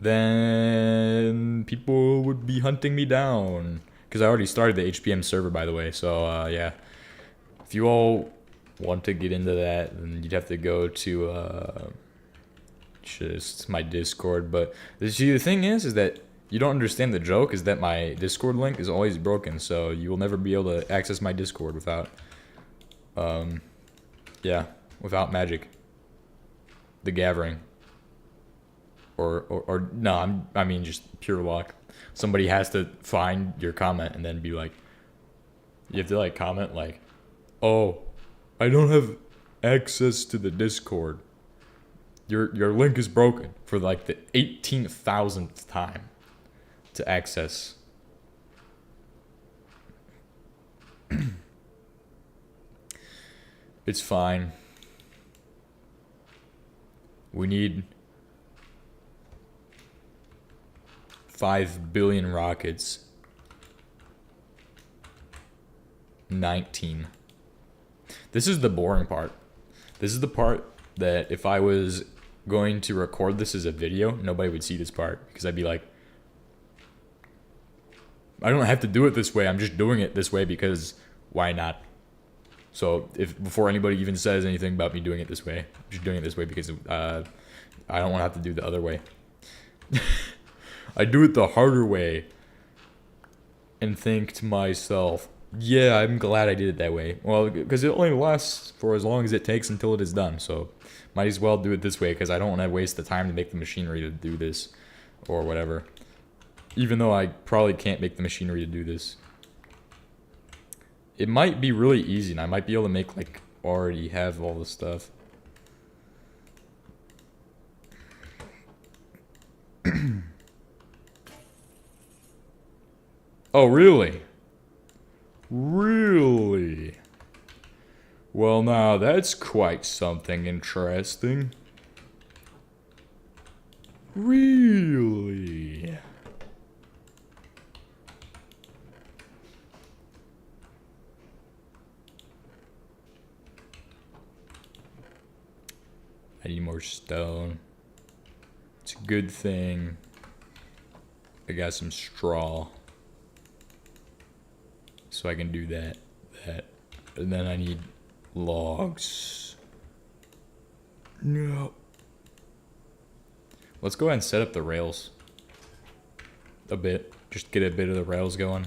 A: then people would be hunting me down. Because I already started the HBM server, by the way, so yeah. If you all want to get into that, then you'd have to go to just my Discord. But see, the thing is that you don't understand the joke is that my Discord link is always broken, so you will never be able to access my Discord without yeah, without magic, the gathering, or no, I mean just pure luck. Somebody has to find your comment and then be like, you have to like comment like, oh, I don't have access to the Discord. Your link is broken for like the 18,000th time to access. It's fine. We need 5 billion rockets. 19. This is the boring part. This is the part that if I was going to record this as a video, nobody would see this part, because I'd be like, I don't have to do it this way, I'm just doing it this way because why not? So before anybody even says anything about me doing it this way, I'm just doing it this way because I don't want to have to do the other way. I do it the harder way and think to myself, yeah, I'm glad I did it that way. Well, because it only lasts for as long as it takes until it is done. So might as well do it this way because I don't want to waste the time to make the machinery to do this or whatever. Even though I probably can't make the machinery to do this. It might be really easy and I might be able to make like already have all the stuff. Oh, really? Really? Well, now that's quite something interesting. Really? I need more stone. It's a good thing I got some straw. So I can do that. And then I need logs. No. Let's go ahead and set up the rails. A bit. Just get a bit of the rails going.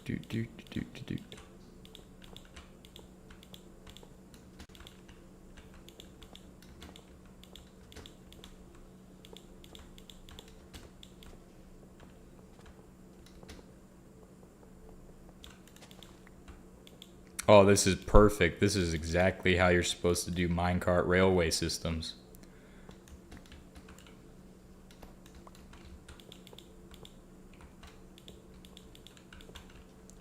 A: Do. Oh, this is perfect. This is exactly how you're supposed to do minecart railway systems.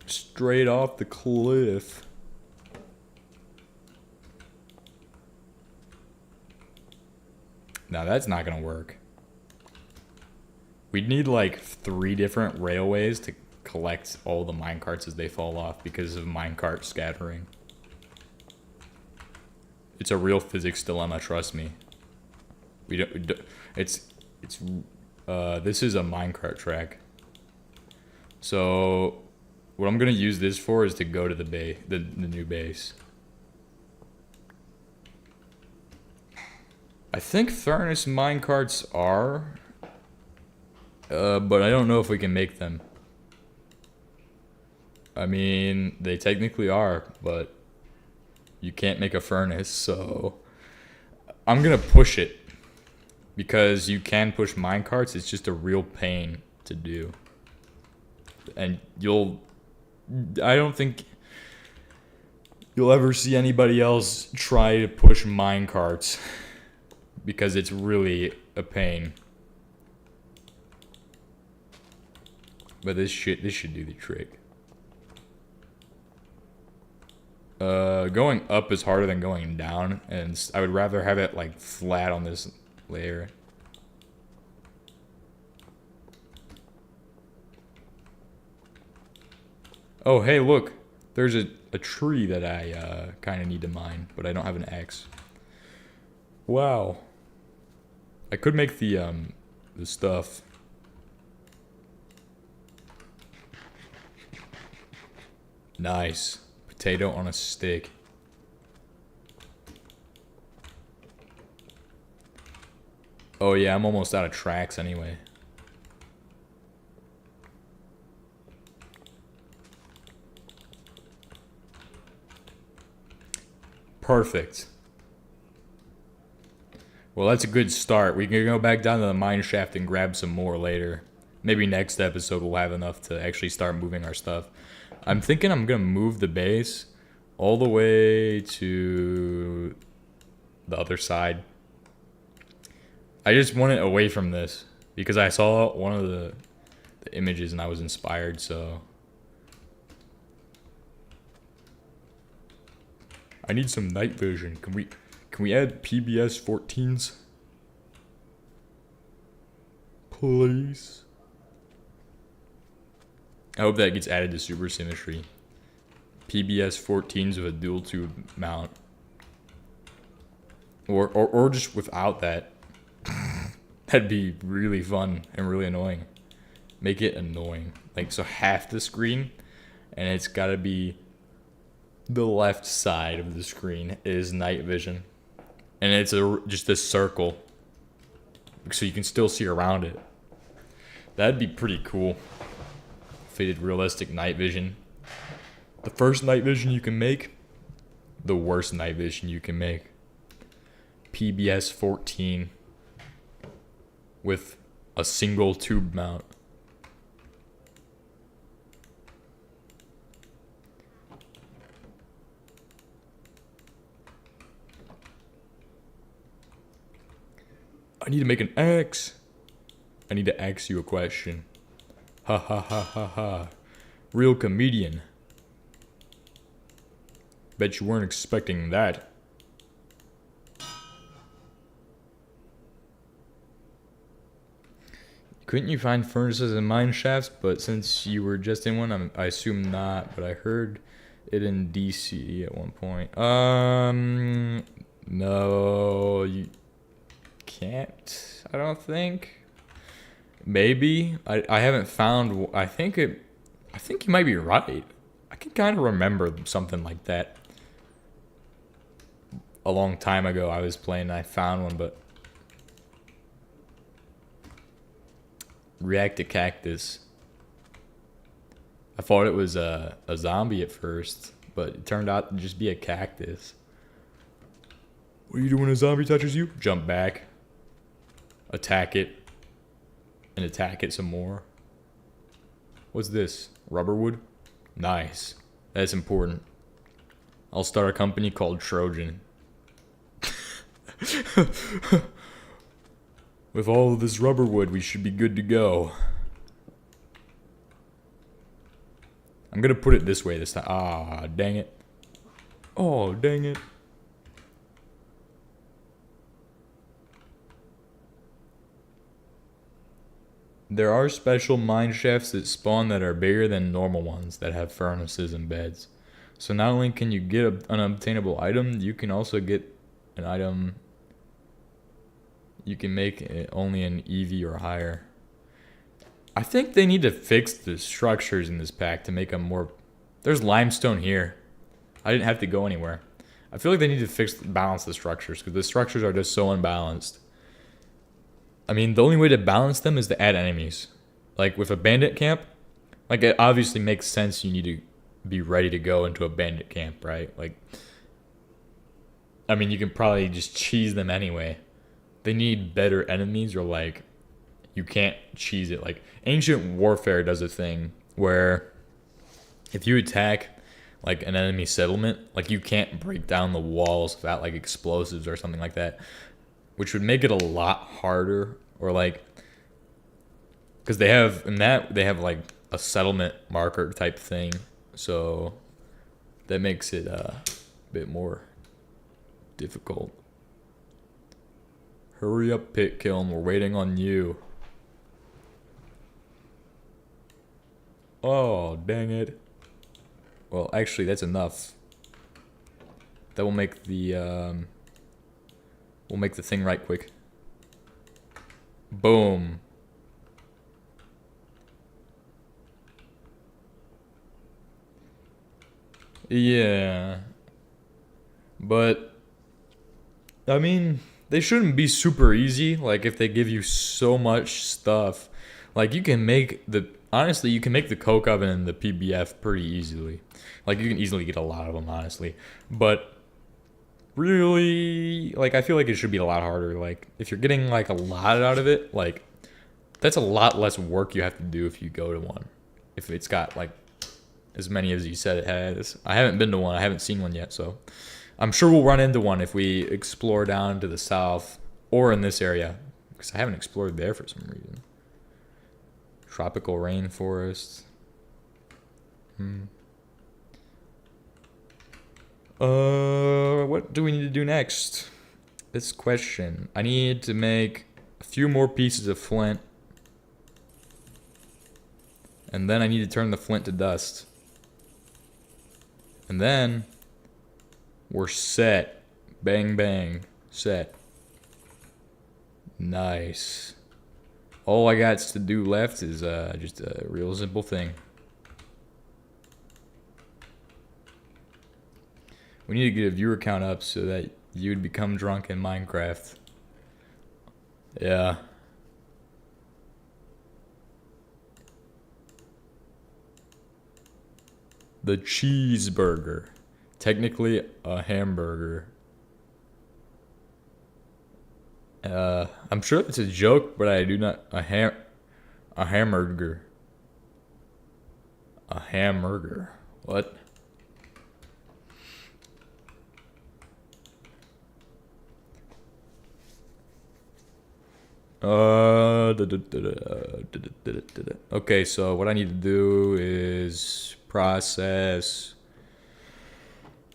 A: Straight off the cliff. Now that's not gonna work. We'd need like 3 different railways to collect all the minecarts as they fall off because of minecart scattering. It's a real physics dilemma, trust me. This is a minecart track. So what I'm gonna use this for is to go to the new base. I think furnace minecarts are, but I don't know if we can make them. I mean, they technically are, but you can't make a furnace, so I'm gonna push it because you can push minecarts. It's just a real pain to do, and I don't think you'll ever see anybody else try to push minecarts because it's really a pain. But this should do the trick. Going up is harder than going down, and I would rather have it like flat on this layer. Oh, hey, look. There's a tree that I kind of need to mine, but I don't have an axe. Wow. I could make the stuff. Nice. Potato on a stick. Oh yeah, I'm almost out of tracks anyway. Perfect. Well, that's a good start. We can go back down to the mine shaft and grab some more later. Maybe next episode we'll have enough to actually start moving our stuff. I'm thinking I'm going to move the base all the way to the other side. I just want it away from this because I saw one of the images and I was inspired, so I need some night vision. Can we add PBS 14s? Please. I hope that gets added to Supersymmetry. PBS 14s with a dual tube mount. Or just without that. That'd be really fun and really annoying. Make it annoying. Like, so half the screen, and it's gotta be the left side of the screen is night vision. And it's just a circle. So you can still see around it. That'd be pretty cool. If they did realistic night vision. The first night vision you can make, the worst night vision you can make. PBS 14 with a single tube mount. I need to make an X. I need to ask you a question. Ha ha ha ha ha. Real comedian. Bet you weren't expecting that. Couldn't you find furnaces and mine shafts? But since you were just in one, I assume not. But I heard it in DC at one point. No, you can't. I don't think. Maybe I haven't found. I think you might be right. I can kind of remember something like that. A long time ago, I was playing and I found one, but. React to cactus. I thought it was a zombie at first, but it turned out to just be a cactus. What do you do when a zombie touches you? Jump back. Attack it. And attack it some more. What's this? Rubber wood? Nice. That's important. I'll start a company called Trojan. With all of this rubber wood, we should be good to go. I'm gonna put it this way this time. Ah, dang it. Oh, dang it. There are special mine shafts that spawn that are bigger than normal ones that have furnaces and beds. So not only can you get an unobtainable item, you can also get an item. You can make it only an EV or higher. I think they need to fix the structures in this pack to make them more. There's limestone here. I didn't have to go anywhere. I feel like they need to balance the structures because the structures are just so unbalanced. I mean, the only way to balance them is to add enemies. Like with a bandit camp, like it obviously makes sense you need to be ready to go into a bandit camp, right? Like, I mean, you can probably just cheese them anyway. They need better enemies or like, you can't cheese it. Like Ancient Warfare does a thing where if you attack like an enemy settlement, like you can't break down the walls without like explosives or something like that. Which would make it a lot harder, or like, because they have like a settlement marker type thing, so that makes it a bit more difficult. Hurry up, Pit Kiln, we're waiting on you. Oh, dang it. Well, actually, that's enough. That will make the we'll make the thing right quick. Boom. Yeah. But, I mean, they shouldn't be super easy. Like, if they give you so much stuff. Like, you can make honestly, you can make the coke oven and the PBF pretty easily. Like, you can easily get a lot of them, honestly. But really, like, I feel like it should be a lot harder. Like, if you're getting like a lot out of it, like, that's a lot less work you have to do if you go to one. If it's got like as many as you said it has. I haven't been to one. I haven't seen one yet, so I'm sure we'll run into one if we explore down to the south or in this area, because I haven't explored there for some reason. Tropical rainforest. What do we need to do next? This question. I need to make a few more pieces of flint. And then I need to turn the flint to dust. And then we're set. Bang, bang. Set. Nice. All I got to do left is just a real simple thing. We need to get a viewer count up so that you would become drunk in Minecraft. Yeah. The cheeseburger. Technically a hamburger. I'm sure it's a joke, but I do not... A hamburger. A hamburger. What? Okay, so what I need to do is process.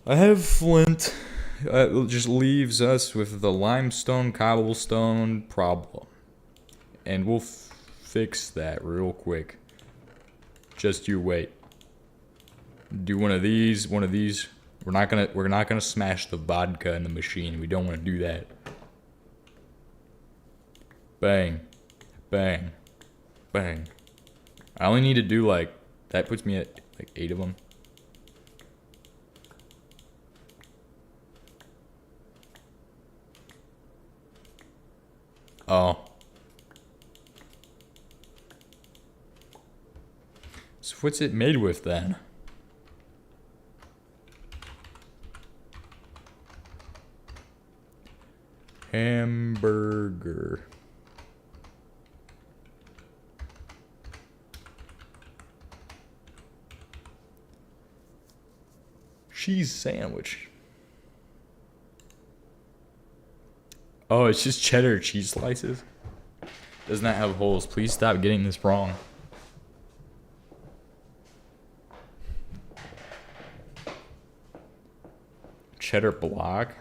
A: I have flint. It just leaves us with the limestone cobblestone problem, and we'll fix that real quick. Just you wait. Do one of these. One of these. We're not gonna smash the vodka in the machine. We don't want to do that. Bang. Bang. Bang. I only need to do like... That puts me at like 8 of them. Oh. So what's it made with then? Hamburger. Cheese sandwich. Oh, it's just cheddar cheese slices. Does not have holes. Please stop getting this wrong. Cheddar block.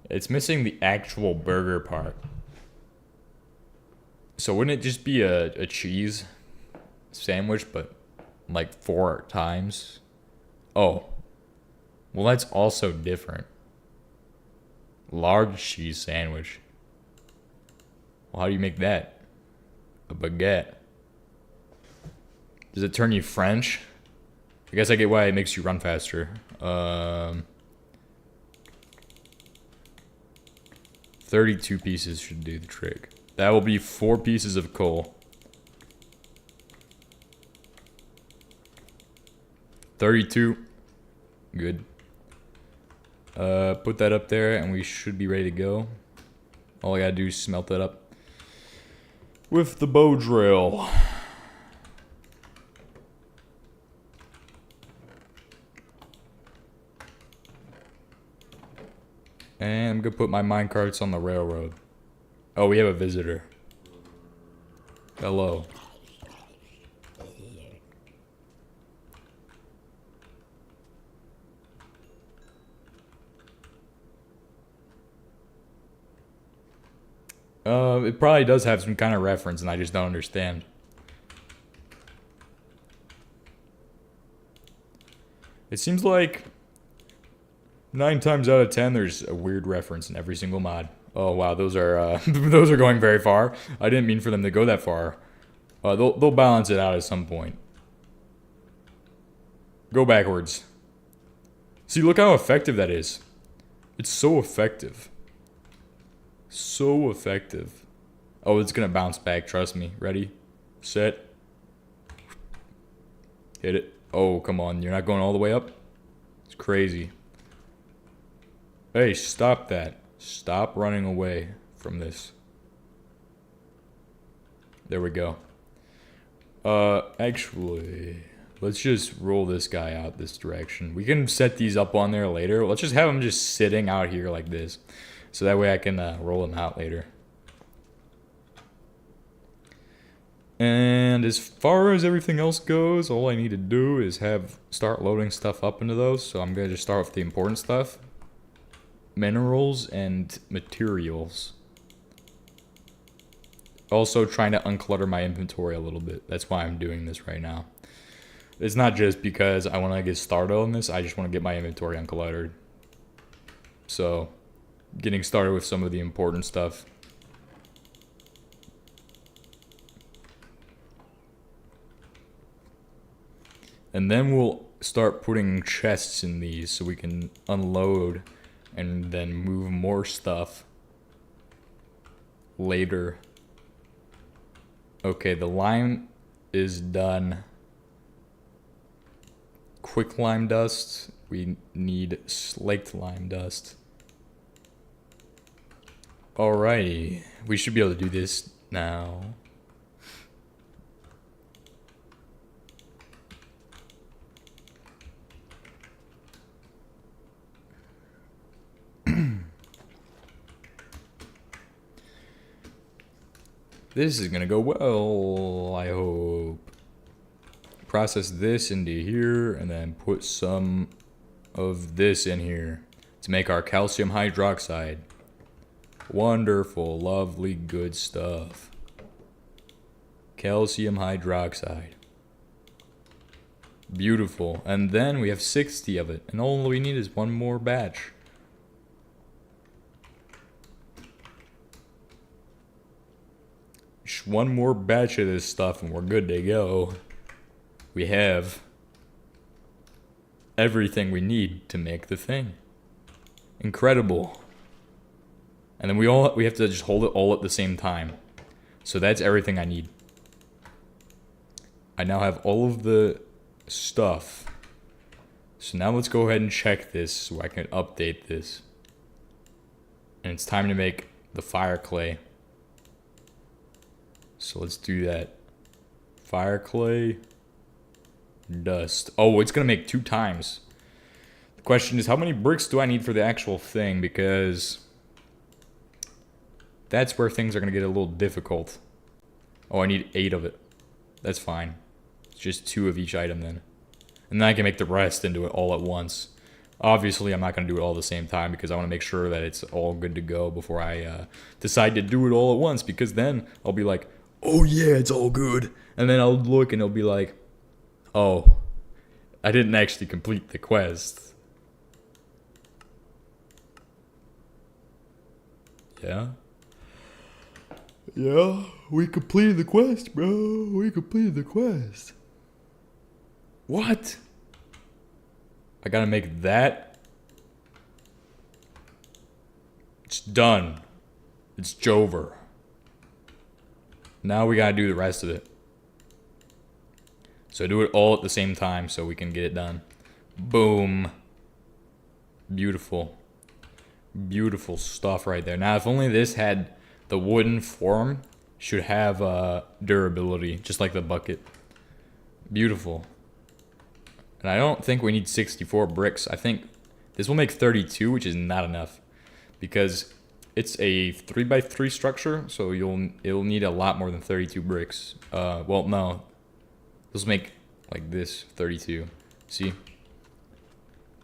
A: It's missing the actual burger part. So wouldn't it just be a cheese sandwich, but like 4 times? Oh. Well, that's also different. Large cheese sandwich. Well, how do you make that? A baguette. Does it turn you French? I guess I get why it makes you run faster. 32 pieces should do the trick. That will be 4 pieces of coal. 32. Good. Put that up there and we should be ready to go. All I gotta do is smelt that up with the bow drill. And I'm gonna put my minecarts on the railroad. Oh, we have a visitor. Hello. It probably does have some kind of reference and I just don't understand. It seems like 9 times out of 10 there's a weird reference in every single mod. Oh wow, those are those are going very far. I didn't mean for them to go that far. They'll balance it out at some point. Go backwards. See, look how effective that is. It's so effective. So effective. Oh, it's gonna bounce back, trust me. Ready? Set. Hit it. Oh, come on, you're not going all the way up? It's crazy. Hey, stop that. Stop running away from this. There we go. Actually, let's just roll this guy out this direction. We can set these up on there later. Let's just have them just sitting out here like this. So that way I can roll them out later. And as far as everything else goes, all I need to do is start loading stuff up into those. So I'm going to just start with the important stuff. Minerals and materials. Also trying to unclutter my inventory a little bit. That's why I'm doing this right now. It's not just because I want to get started on this. I just want to get my inventory uncluttered. So, getting started with some of the important stuff. And then we'll start putting chests in these so we can unload and then move more stuff later. Okay, the lime is done. Quick lime dust. We need slaked lime dust. Alrighty, we should be able to do this now. This is gonna go well, I hope. Process this into here and then put some of this in here to make our calcium hydroxide. Wonderful, lovely, good stuff. Calcium hydroxide. Beautiful. And then we have 60 of it, and all we need is one more batch. Just one more batch of this stuff and we're good to go. We have everything we need to make the thing. Incredible. And then we have to just hold it all at the same time. So that's everything I need. I now have all of the stuff. So now let's go ahead and check this so I can update this. And it's time to make the fire clay. So let's do that. Fire clay. Dust. Oh, it's gonna make 2 times. The question is, how many bricks do I need for the actual thing? Because that's where things are gonna get a little difficult. Oh, I need 8 of it. That's fine. It's just 2 of each item then. And then I can make the rest into it all at once. Obviously, I'm not gonna do it all at the same time because I wanna make sure that it's all good to go before I decide to do it all at once. Because then I'll be like, oh yeah, it's all good. And then I'll look and it'll be like, oh, I didn't actually complete the quest. Yeah? Yeah, we completed the quest, bro. We completed the quest. What? I gotta make that? It's done. It's Jover. Now we gotta do the rest of it. So do it all at the same time so we can get it done. Boom. Beautiful. Beautiful stuff right there. Now, if only this had the wooden form, should have durability, just like the bucket. Beautiful. And I don't think we need 64 bricks. I think this will make 32, which is not enough. Because it's a 3x3 structure, so it'll need a lot more than 32 bricks. Well, no. Let's make like this 32. See?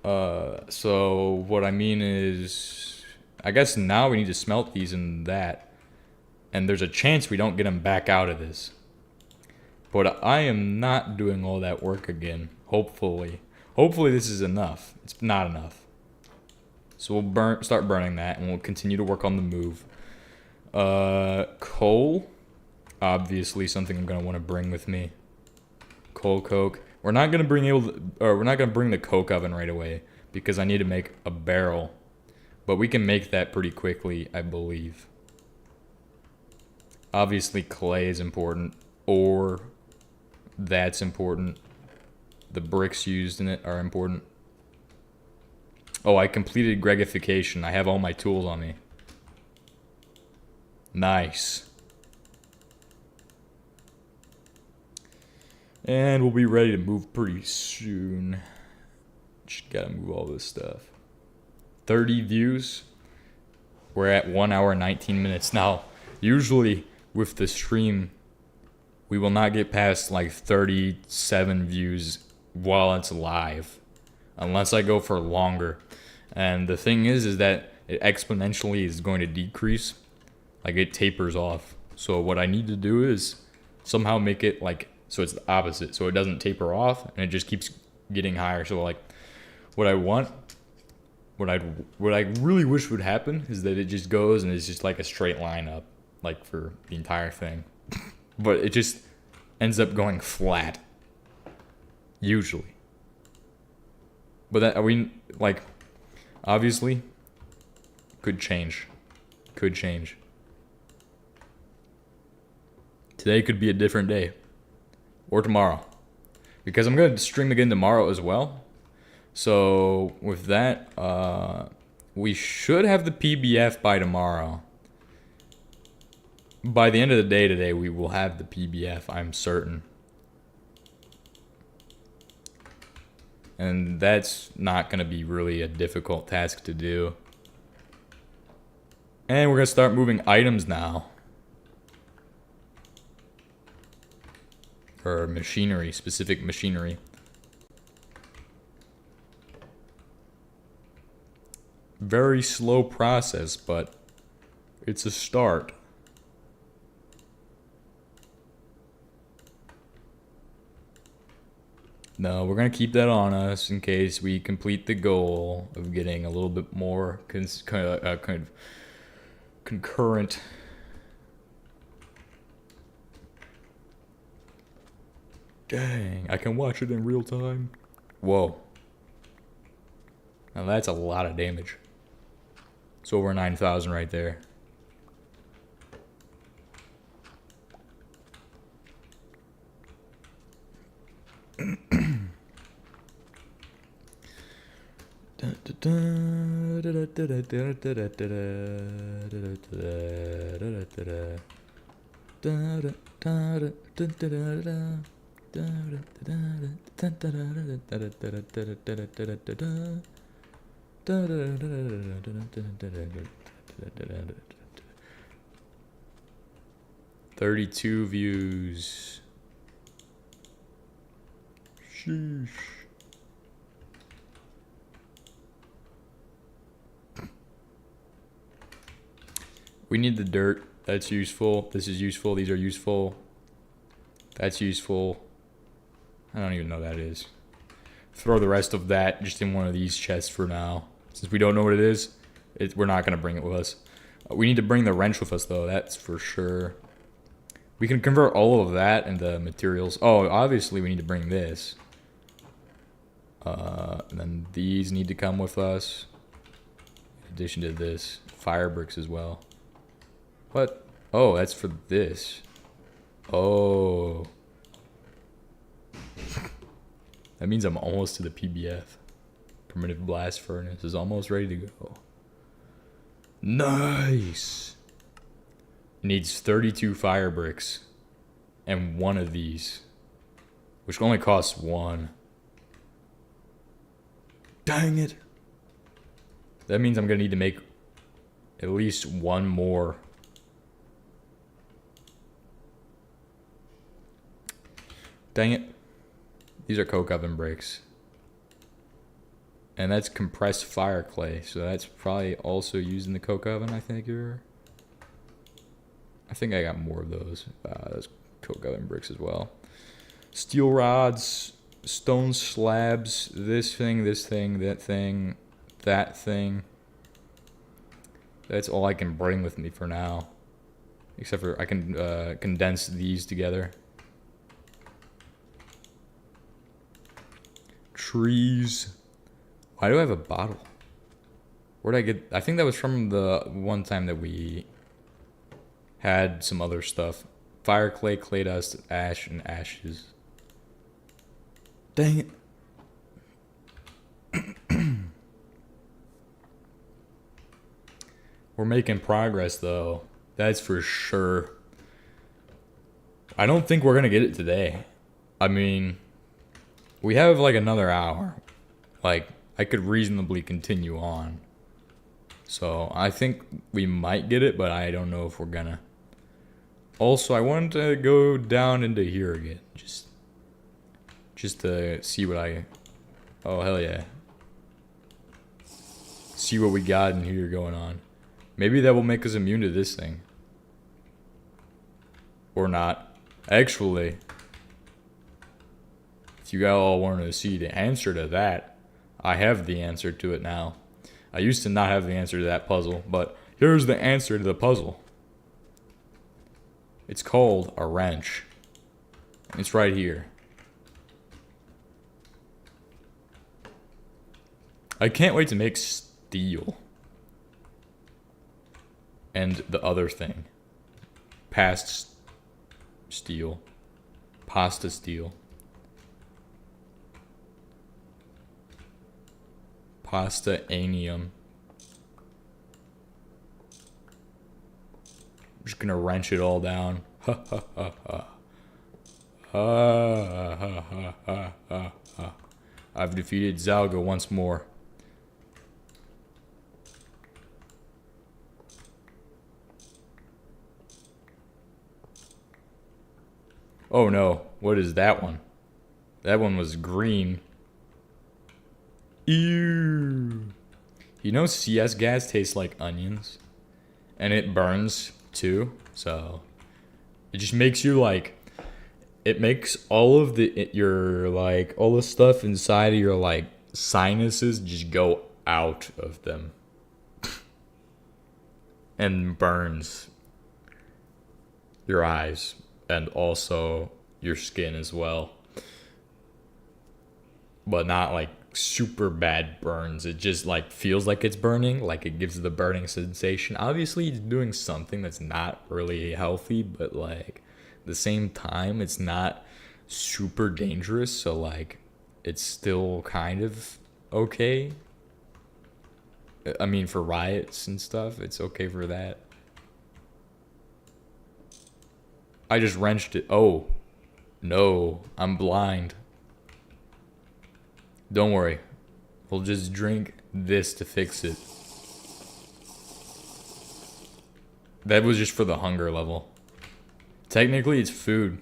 A: So what I mean is, I guess now we need to smelt these and that. And there's a chance we don't get them back out of this. But I am not doing all that work again. Hopefully. Hopefully this is enough. It's not enough. So we'll start burning that and we'll continue to work on the move. Coal. Obviously something I'm gonna want to bring with me. Coal coke. We're not gonna bring the coke oven right away because I need to make a barrel. But we can make that pretty quickly, I believe. Obviously clay is important. Ore. That's important. The bricks used in it are important. Oh, I completed gregification. I have all my tools on me. Nice. And we'll be ready to move pretty soon. Just gotta move all this stuff. 30 views. We're at 1 hour and 19 minutes. Now, usually with the stream, we will not get past like 37 views while it's live. Unless I go for longer. And the thing is that it exponentially is going to decrease. Like it tapers off. So what I need to do is somehow make it like So it's the opposite. So it doesn't taper off and it just keeps getting higher. So like what I want, what I really wish would happen is that it just goes and it's just like a straight line up, like for the entire thing. But it just ends up going flat. Usually. But that, like, obviously, could change. Could change. Today could be a different day. Or tomorrow. Because I'm going to stream again tomorrow as well. So, with that, we should have the PBF by tomorrow. By the end of the day today, we will have the PBF, I'm certain. And that's not going to be really a difficult task to do. And we're going to start moving items now. Or machinery, specific machinery. Very slow process, but it's a start. No, we're going to keep that on us in case we complete the goal of getting a little bit more kind of concurrent. Dang, I can watch it in real time. Whoa. Now that's a lot of damage. It's over 9,000 right there. $32 views. Sheesh. We need the dirt. That's useful. This is useful. These are useful. That's useful. I don't even know what that is. Throw the rest of that just in one of these chests for now. Since we don't know what it is, we're not going to bring it with us. We need to bring the wrench with us, though. That's for sure. We can convert all of that into materials. Oh, obviously we need to bring this. And then these need to come with us. In addition to this. Fire bricks as well. What? Oh, that's for this. Oh. That means I'm almost to the PBF. Primitive blast furnace is almost ready to go. Nice. It needs 32 fire bricks. And one of these. Which only costs one. Dang it. That means I'm going to need to make at least one more. Dang it. These are coke oven bricks. And that's compressed fire clay. So that's probably also used in the coke oven, I think. I think I got more of those. Those coke oven bricks as well. Steel rods, stone slabs, this thing, that thing, that thing. That's all I can bring with me for now. Except for I can condense these together. Trees. Why do I have a bottle? Where'd I get... I think that was from the one time that we had some other stuff. Fire clay, clay dust, ash, and ashes. Dang it. We're making progress, though. That's for sure. I don't think we're going to get it today. I mean... We have like another hour. Like, I could reasonably continue on. So, I think we might get it, but I don't know if we're gonna. Also, I wanted to go down into here again. Just to see what I... Oh, hell yeah. See what we got in here going on. Maybe that will make us immune to this thing. Or not. Actually... you all wanted to see the answer to that, I have the answer to it now. I used to not have the answer to that puzzle, but here's the answer to the puzzle. It's called a wrench. It's right here. I can't wait to make steel. And the other thing. Past steel. Pasta steel. Pasta anium. I'm just gonna wrench it all down. Ha ha ha ha. Ha ha ha ha ha ha. I've defeated Zalga once more. Oh no, what is that one? That one was green. Ew. You know CS gas tastes like onions? And it burns too, so it just makes you like, it makes all of your like, all the stuff inside of your like sinuses just go out of them. And burns your eyes. And also your skin as well. But not like super bad burns. It just like feels like it's burning. Like it gives the burning sensation. Obviously it's doing something that's not really healthy. But like at the same time it's not super dangerous. So like it's still kind of okay. I mean for riots and stuff. It's okay for that. I just wrenched it. Oh, no, I'm blind. Don't worry. We'll just drink this to fix it. That was just for the hunger level. Technically, it's food.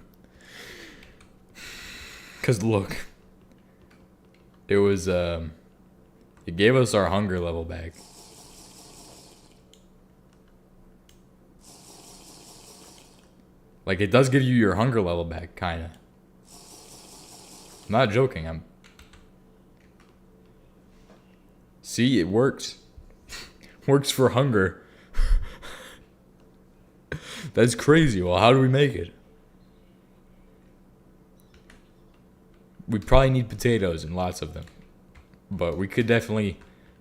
A: Because look. It was, it gave us our hunger level back. Like, it does give you your hunger level back, kinda. I'm not joking, See, it works. Works for hunger. That's crazy. Well, how do we make it? We probably need potatoes and lots of them. But we could definitely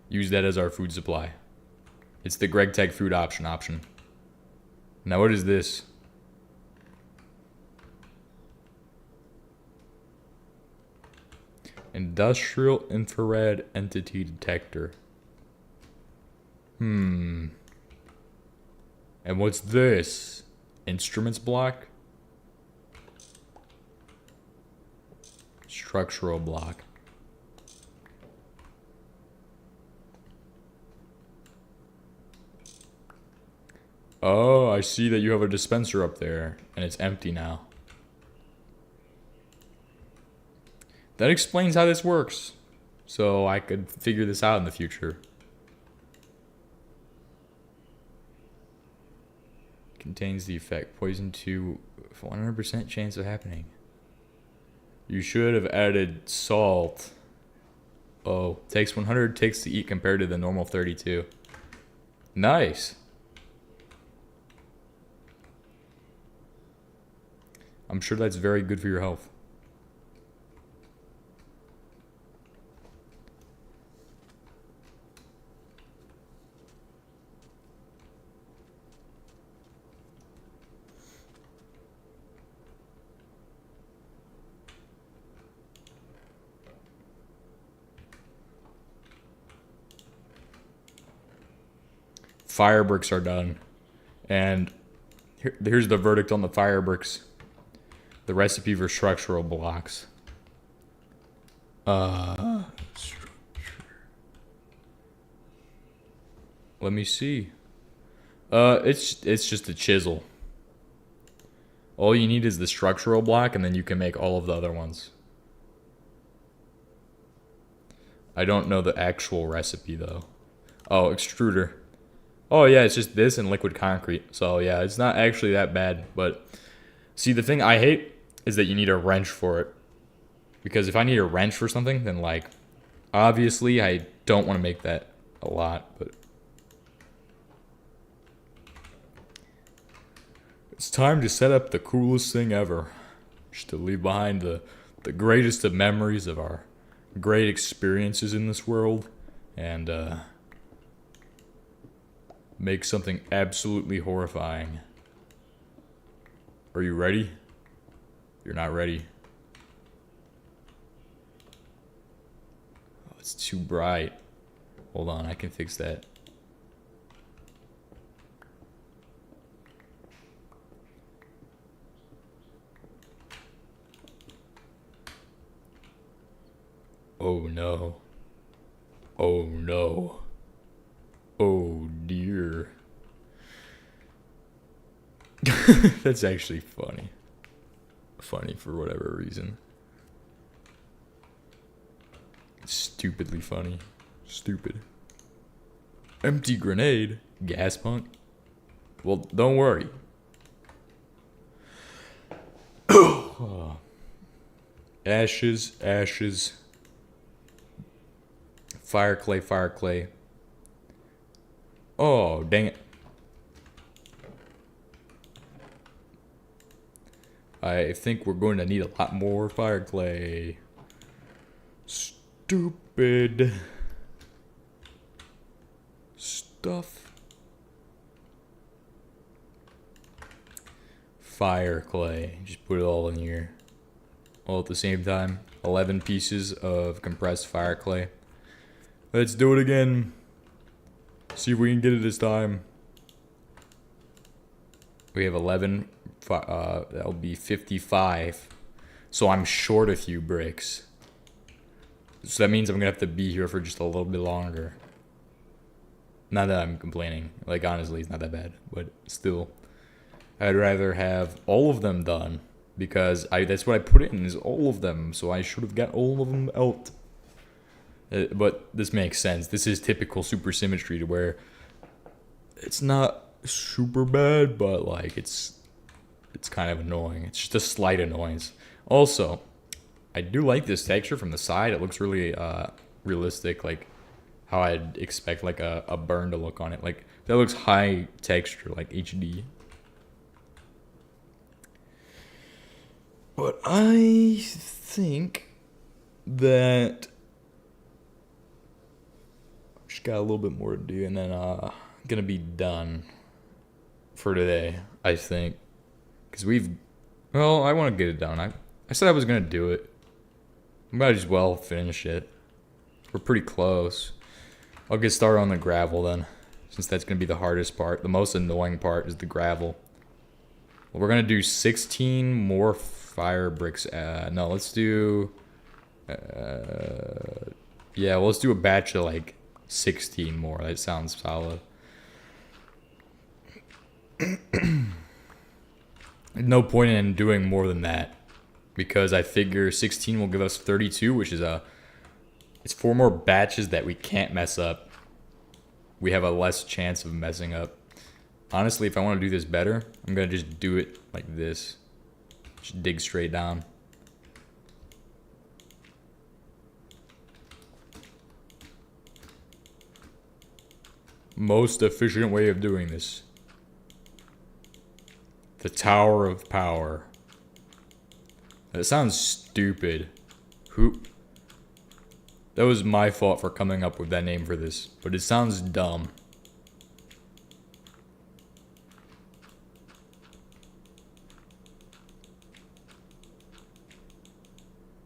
A: use that as our food supply. It's the gregtech food option. Now, what is this? Industrial infrared entity detector. And what's this? Instruments block? Structural block. Oh, I see that you have a dispenser up there, and it's empty now. That explains how this works, so I could figure this out in the future. Contains the effect. Poison to 100% chance of happening. You should have added salt. Oh, takes 100 ticks to eat compared to the normal 32. Nice. I'm sure that's very good for your health. Fire bricks are done. And here's the verdict on the fire bricks. The recipe for structural blocks. Structure. Let me see. It's just a chisel. All you need is the structural block, and then you can make all of the other ones. I don't know the actual recipe, though. Oh, extruder. Oh, yeah, it's just this and liquid concrete. So, yeah, it's not actually that bad. But, see, the thing I hate is that you need a wrench for it. Because if I need a wrench for something, then like, obviously I don't want to make that a lot, but it's time to set up the coolest thing ever. Just to leave behind the greatest of memories of our great experiences in this world. And make something absolutely horrifying. Are you ready? You're not ready. Oh, it's too bright. Hold on, I can fix that. Oh no. Oh no. Oh dear. That's actually funny. Funny for whatever reason. Stupidly funny. Stupid. Empty grenade? Gas punk? Well, don't worry. Ashes, ashes. Fire clay, fire clay. Oh, dang it. I think we're going to need a lot more fire clay. Stupid stuff. Fire clay. Just put it all in here. All at the same time. 11 pieces of compressed fire clay. Let's do it again. See if we can get it this time. We have 11. That'll be 55. So I'm short a few bricks. So that means I'm gonna have to be here for just a little bit longer. Not that I'm complaining. Like, honestly, it's not that bad. But still, I'd rather have all of them done. Because that's what I put in, is all of them. So I should have got all of them out. But this makes sense. This is typical supersymmetry, to where it's not super bad, but like it's kind of annoying. It's just a slight annoyance. Also, I do like this texture from the side. It looks really realistic, like how I'd expect like a burn to look on it. Like that looks high texture, like HD. But I think that just got a little bit more to do, and then gonna be done for today, I think. Because well, I want to get it done. I said I was gonna do it. I might as well finish it. We're pretty close. I'll get started on the gravel then, since that's gonna be the hardest part. The most annoying part is the gravel. Well, we're gonna do 16 more fire bricks. No, let's do. Yeah, well, let's do a batch of like 16 more. That sounds solid. No point in doing more than that, because I figure 16 will give us 32, which is it's 4 more batches that we can't mess up. We have a less chance of messing up. Honestly, if I want to do this better, I'm gonna just do it like this. Just dig straight down. Most efficient way of doing this. The Tower of Power. That sounds stupid. That was my fault for coming up with that name for this, but it sounds dumb.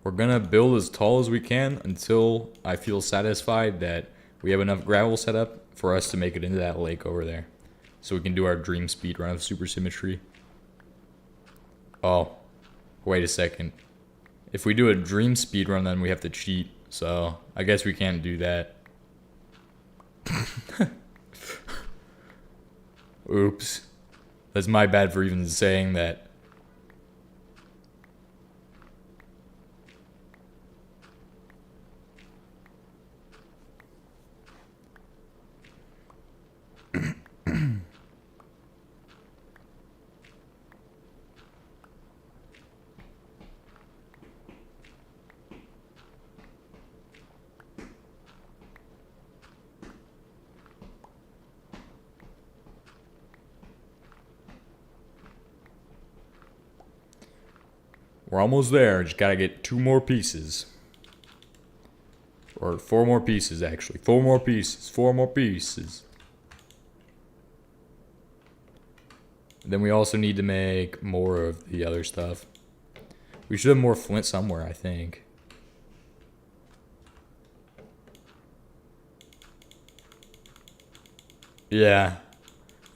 A: We're gonna build as tall as we can until I feel satisfied that we have enough gravel set up for us to make it into that lake over there. So we can do our dream speed run of supersymmetry. Oh, wait a second. If we do a dream speed run, then we have to cheat. So I guess we can't do that. Oops. That's my bad for even saying that. We're almost there. Just gotta get 2 more pieces. Or 4 more pieces, actually. 4 more pieces. 4 more pieces. Then we also need to make more of the other stuff. We should have more flint somewhere, I think. Yeah.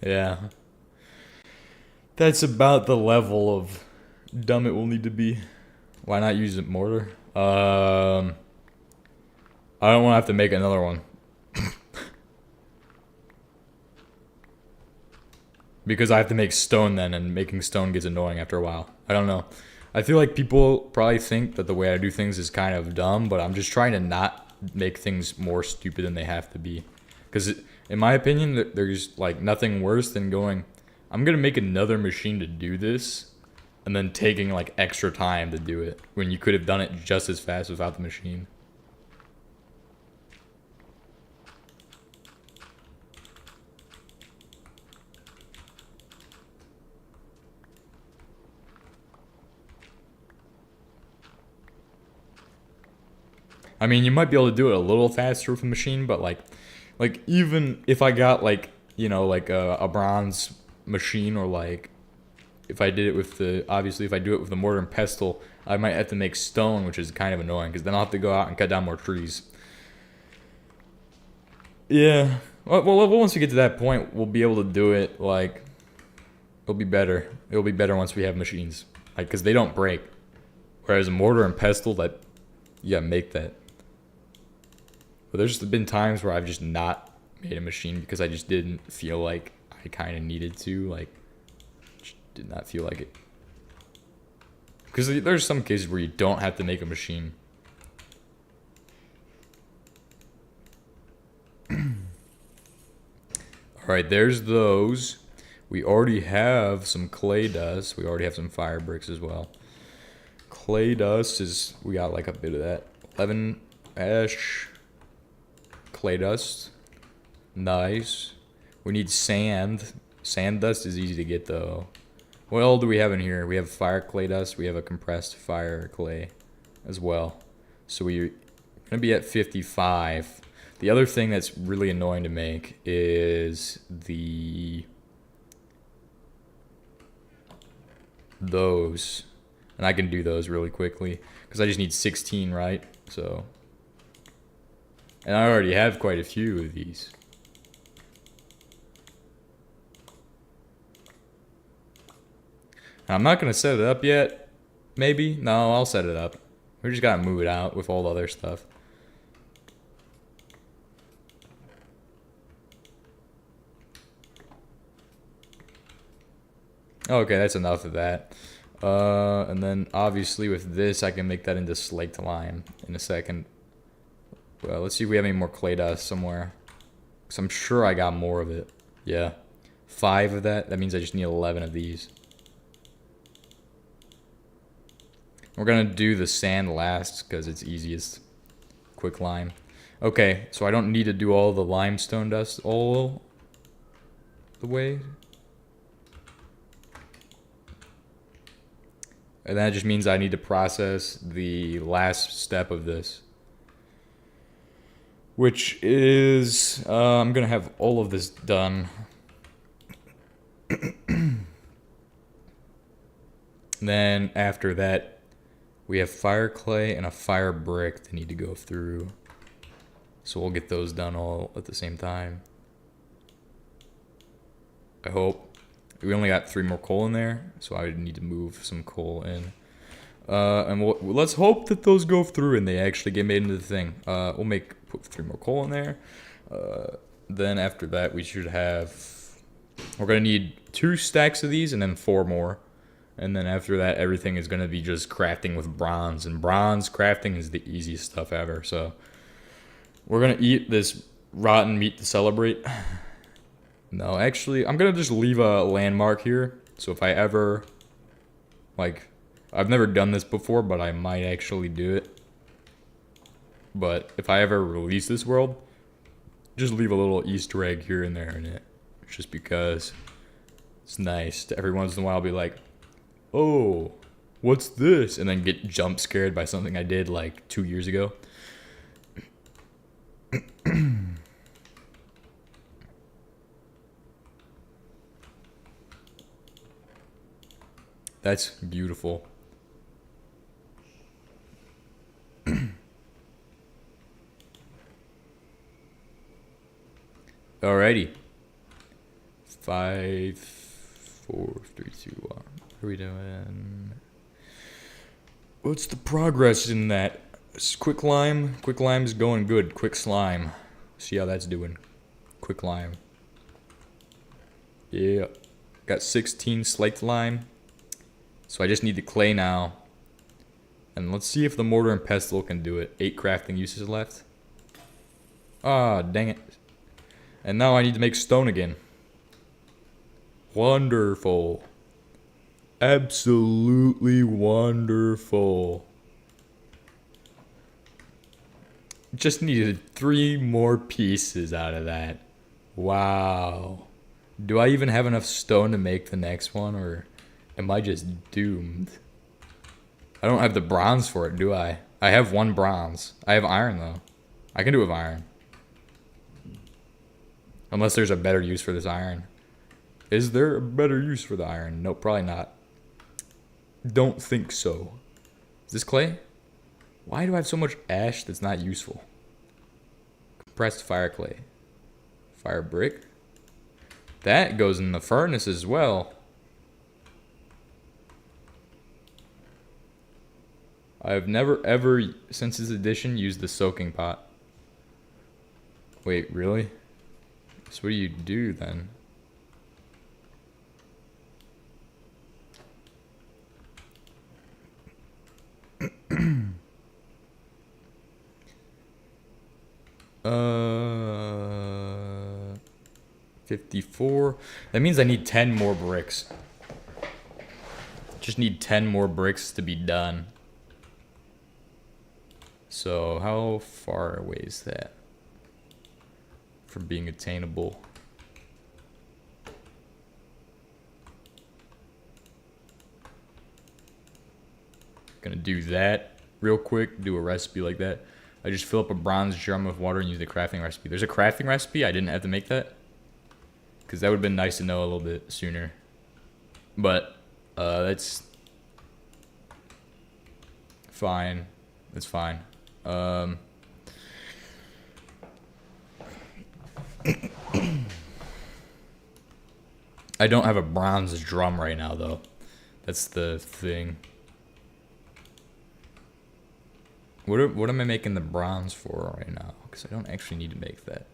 A: Yeah. That's about the level of dumb it will need to be. Why not use a mortar? I don't want to have to make another one. Because I have to make stone then, and making stone gets annoying after a while. I don't know. I feel like people probably think that the way I do things is kind of dumb, but I'm just trying to not make things more stupid than they have to be. Because in my opinion, there's like nothing worse than going, I'm going to make another machine to do this, and then taking like extra time to do it, when you could have done it just as fast without the machine. I mean, you might be able to do it a little faster with a machine, but like even if I got like, you know, like a bronze machine, or like if I did it with obviously if I do it with the mortar and pestle, I might have to make stone, which is kind of annoying because then I'll have to go out and cut down more trees. Yeah. Well, once we get to that point, we'll be able to do it. Like, it'll be better. It'll be better once we have machines, like, because they don't break. Whereas a mortar and pestle, that you gotta make that. But there's just been times where I've just not made a machine because I just didn't feel like I kind of needed to. Like, just did not feel like it. Because there's some cases where you don't have to make a machine. Alright, there's those. We already have some clay dust. We already have some fire bricks as well. Clay dust is, we got like a bit of that. 11 ash. Clay dust. Nice. We need sand. Sand dust is easy to get though. What all do we have in here? We have fire clay dust. We have a compressed fire clay as well. So we're gonna be at 55. The other thing that's really annoying to make is those. And I can do those really quickly because I just need 16, right? So, and I already have quite a few of these. I'm not gonna set it up yet. Maybe? No, I'll set it up. We just gotta move it out with all the other stuff. Okay, that's enough of that. And then obviously with this, I can make that into slaked lime in a second. Well, let's see if we have any more clay dust somewhere. Because I'm sure I got more of it. Yeah. 5 of that. That means I just need 11 of these. We're going to do the sand last because it's easiest. Quick lime. Okay, so I don't need to do all the limestone dust all the way. And that just means I need to process the last step of this. Which is, I'm going to have all of this done. Then after that, we have fire clay and a fire brick that need to go through. So we'll get those done all at the same time. I hope. We only got 3 more coal in there, so I would need to move some coal in. And let's hope that those go through and they actually get made into the thing. We'll put 3 more coal in there. Then after that, we should have... We're going to need 2 stacks of these and then 4 more. And then after that, everything is going to be just crafting with bronze. And bronze crafting is the easiest stuff ever. So we're going to eat this rotten meat to celebrate. No, actually, I'm going to just leave a landmark here. So if I ever, like, I've never done this before, but I might actually do it. But if I ever release this world, just leave a little Easter egg here and there in it. Just because it's nice to every once in a while be like, oh, What's this? And then get jump scared by something I did like 2 years ago. That's beautiful. Alrighty. 5, 4, 3, 2, 1. What are we doing? What's the progress in that? Quick lime? Quick lime is going good. Quick slime. See how that's doing. Quick lime. Yeah. Got 16 slaked lime. So I just need the clay now. And let's see if the mortar and pestle can do it. 8 crafting uses left. Ah, dang it. And now I need to make stone again. Wonderful. Absolutely wonderful. Just needed 3 more pieces out of that. Wow. Do I even have enough stone to make the next one, or am I just doomed? I don't have the bronze for it, do I? I have 1 bronze. I have iron, though. I can do it with iron. Unless there's a better use for this iron. Is there a better use for the iron? No, probably not. Don't think so. Is this clay? Why do I have so much ash that's not useful? Compressed fire clay. Fire brick? That goes in the furnace as well. I've never ever, since this edition, used the soaking pot. Wait, really? So what do you do then? uh, 54. That means I need 10 more bricks. Just need 10 more bricks to be done. So how far away is that from being attainable? Gonna do that real quick, do a recipe like that. I just fill up a bronze drum with water and use the crafting recipe. There's a crafting recipe? I didn't have to make that? Because that would have been nice to know a little bit sooner. But, that's fine. That's fine. I don't have a bronze drum right now, though. That's the thing. What am I making the bronze for right now? Because I don't actually need to make that.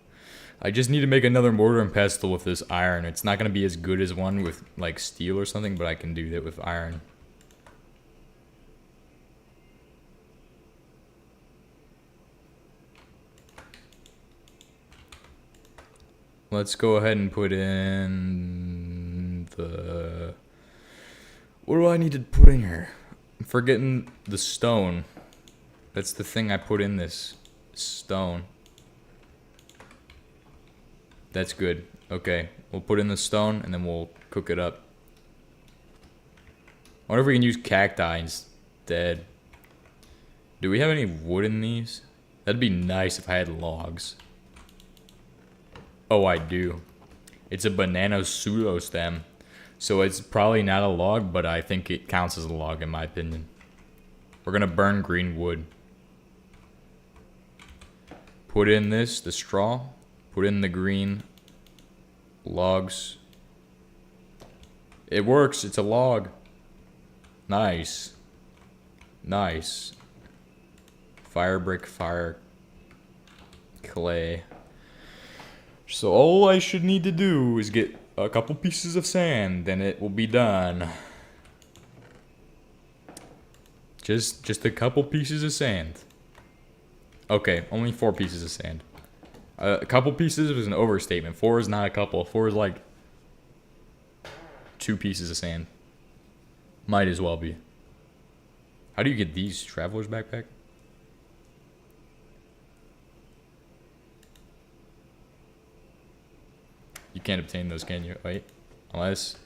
A: I just need to make another mortar and pestle with this iron. It's not going to be as good as one with like steel or something, but I can do that with iron. Let's go ahead and put in the... What do I need to put in here? I'm forgetting the stone. That's the thing I put in this stone. That's good. Okay, we'll put in the stone and then we'll cook it up. I wonder if we can use cacti instead. Do we have any wood in these? That'd be nice if I had logs. Oh, I do. It's a banana pseudo stem. So it's probably not a log, but I think it counts as a log in my opinion. We're gonna burn green wood. Put in this, the straw. Put in the green logs. It works, it's a log. Nice. Nice. Fire brick, fire clay. So all I should need to do is get a couple pieces of sand, and it will be done. Just a couple pieces of sand. Okay, only 4 pieces of sand. A couple pieces was an overstatement. 4 is not a couple. 4 is like 2 pieces of sand. Might as well be. How do you get these? Traveler's backpack? You can't obtain those, can you? Wait. Unless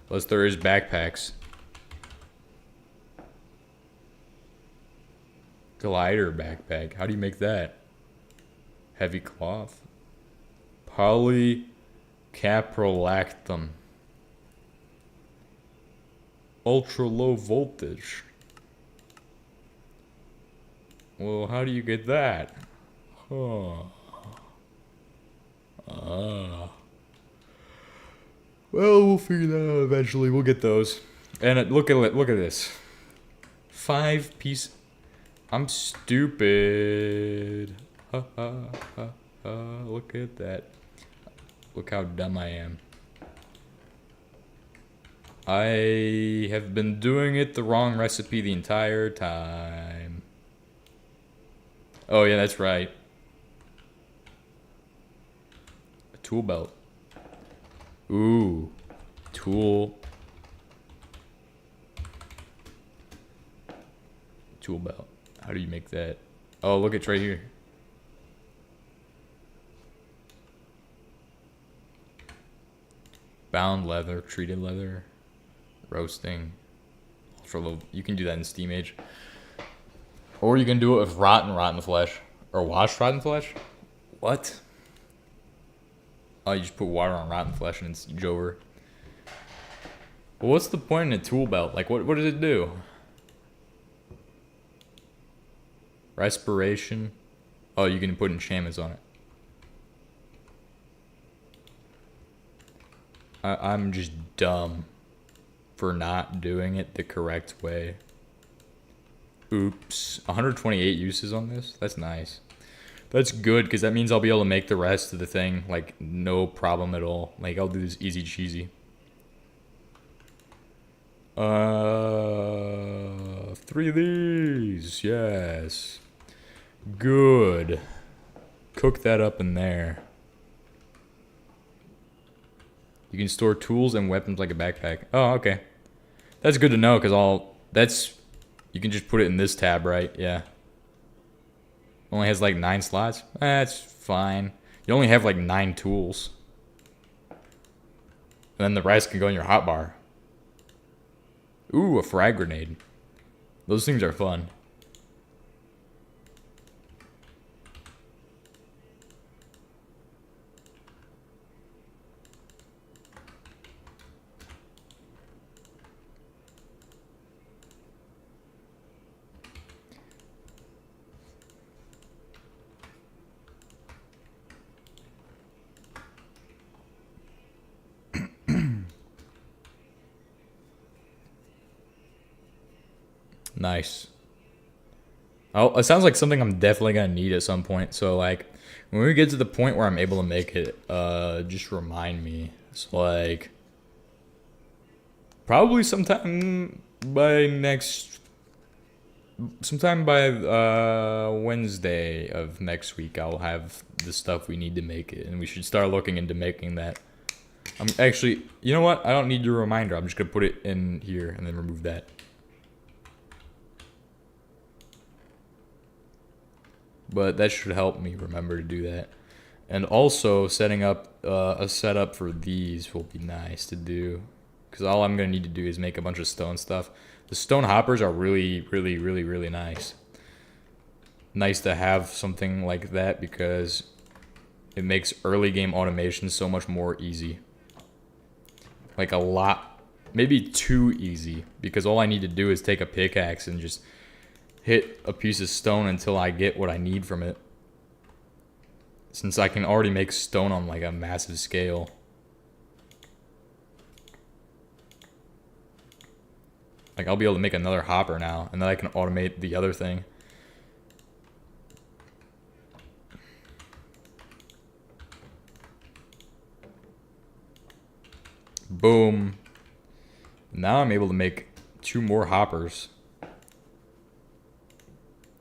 A: there is backpacks. Glider backpack. How do you make that? Heavy cloth. Polycaprolactam. Ultra low voltage. Well, how do you get that? Huh. Well, we'll figure that out eventually. We'll get those. And look at this. 5-piece. I'm stupid. Ha ha ha ha. Look at that. Look how dumb I am. I have been doing it the wrong recipe the entire time. Oh yeah, that's right. A tool belt. Ooh. Tool belt. How do you make that? Oh, look, it's right here. Bound leather, treated leather, roasting. Ultra low. You can do that in Steam Age. Or you can do it with rotten flesh. Or washed rotten flesh? What? Oh, you just put water on rotten flesh and it's over. Well, what's the point in a tool belt? Like, what does it do? Respiration. Oh, you can put enchantments on it. I'm just dumb for not doing it the correct way. Oops. 128 uses on this? That's nice. That's good, because that means I'll be able to make the rest of the thing, like, no problem at all. Like, I'll do this easy cheesy. 3 of these. Yes. Good. Cook that up in there. You can store tools and weapons like a backpack. Oh, okay. That's good to know, because you can just put it in this tab, right? Yeah. Only has like 9 slots. That's fine. You only have like 9 tools. And then the rest can go in your hotbar. Ooh, a frag grenade. Those things are fun. Nice. Oh, it sounds like something I'm definitely gonna need at some point. So like, when we get to the point where I'm able to make it, just remind me. So like, probably sometime by Wednesday of next week, I'll have the stuff we need to make it, and we should start looking into making that. I'm actually, you know what? I don't need your reminder. I'm just gonna put it in here and then remove that. But that should help me remember to do that. And also setting up a setup for these will be nice to do, because all I'm gonna need to do is make a bunch of stone stuff. The stone hoppers are really, really, really, really nice. Nice to have something like that, because it makes early game automation so much more easy. Like a lot, maybe too easy, because all I need to do is take a pickaxe and just hit a piece of stone until I get what I need from it. Since I can already make stone on like a massive scale. Like I'll be able to make another hopper now, and then I can automate the other thing. Boom. Now I'm able to make 2 more hoppers.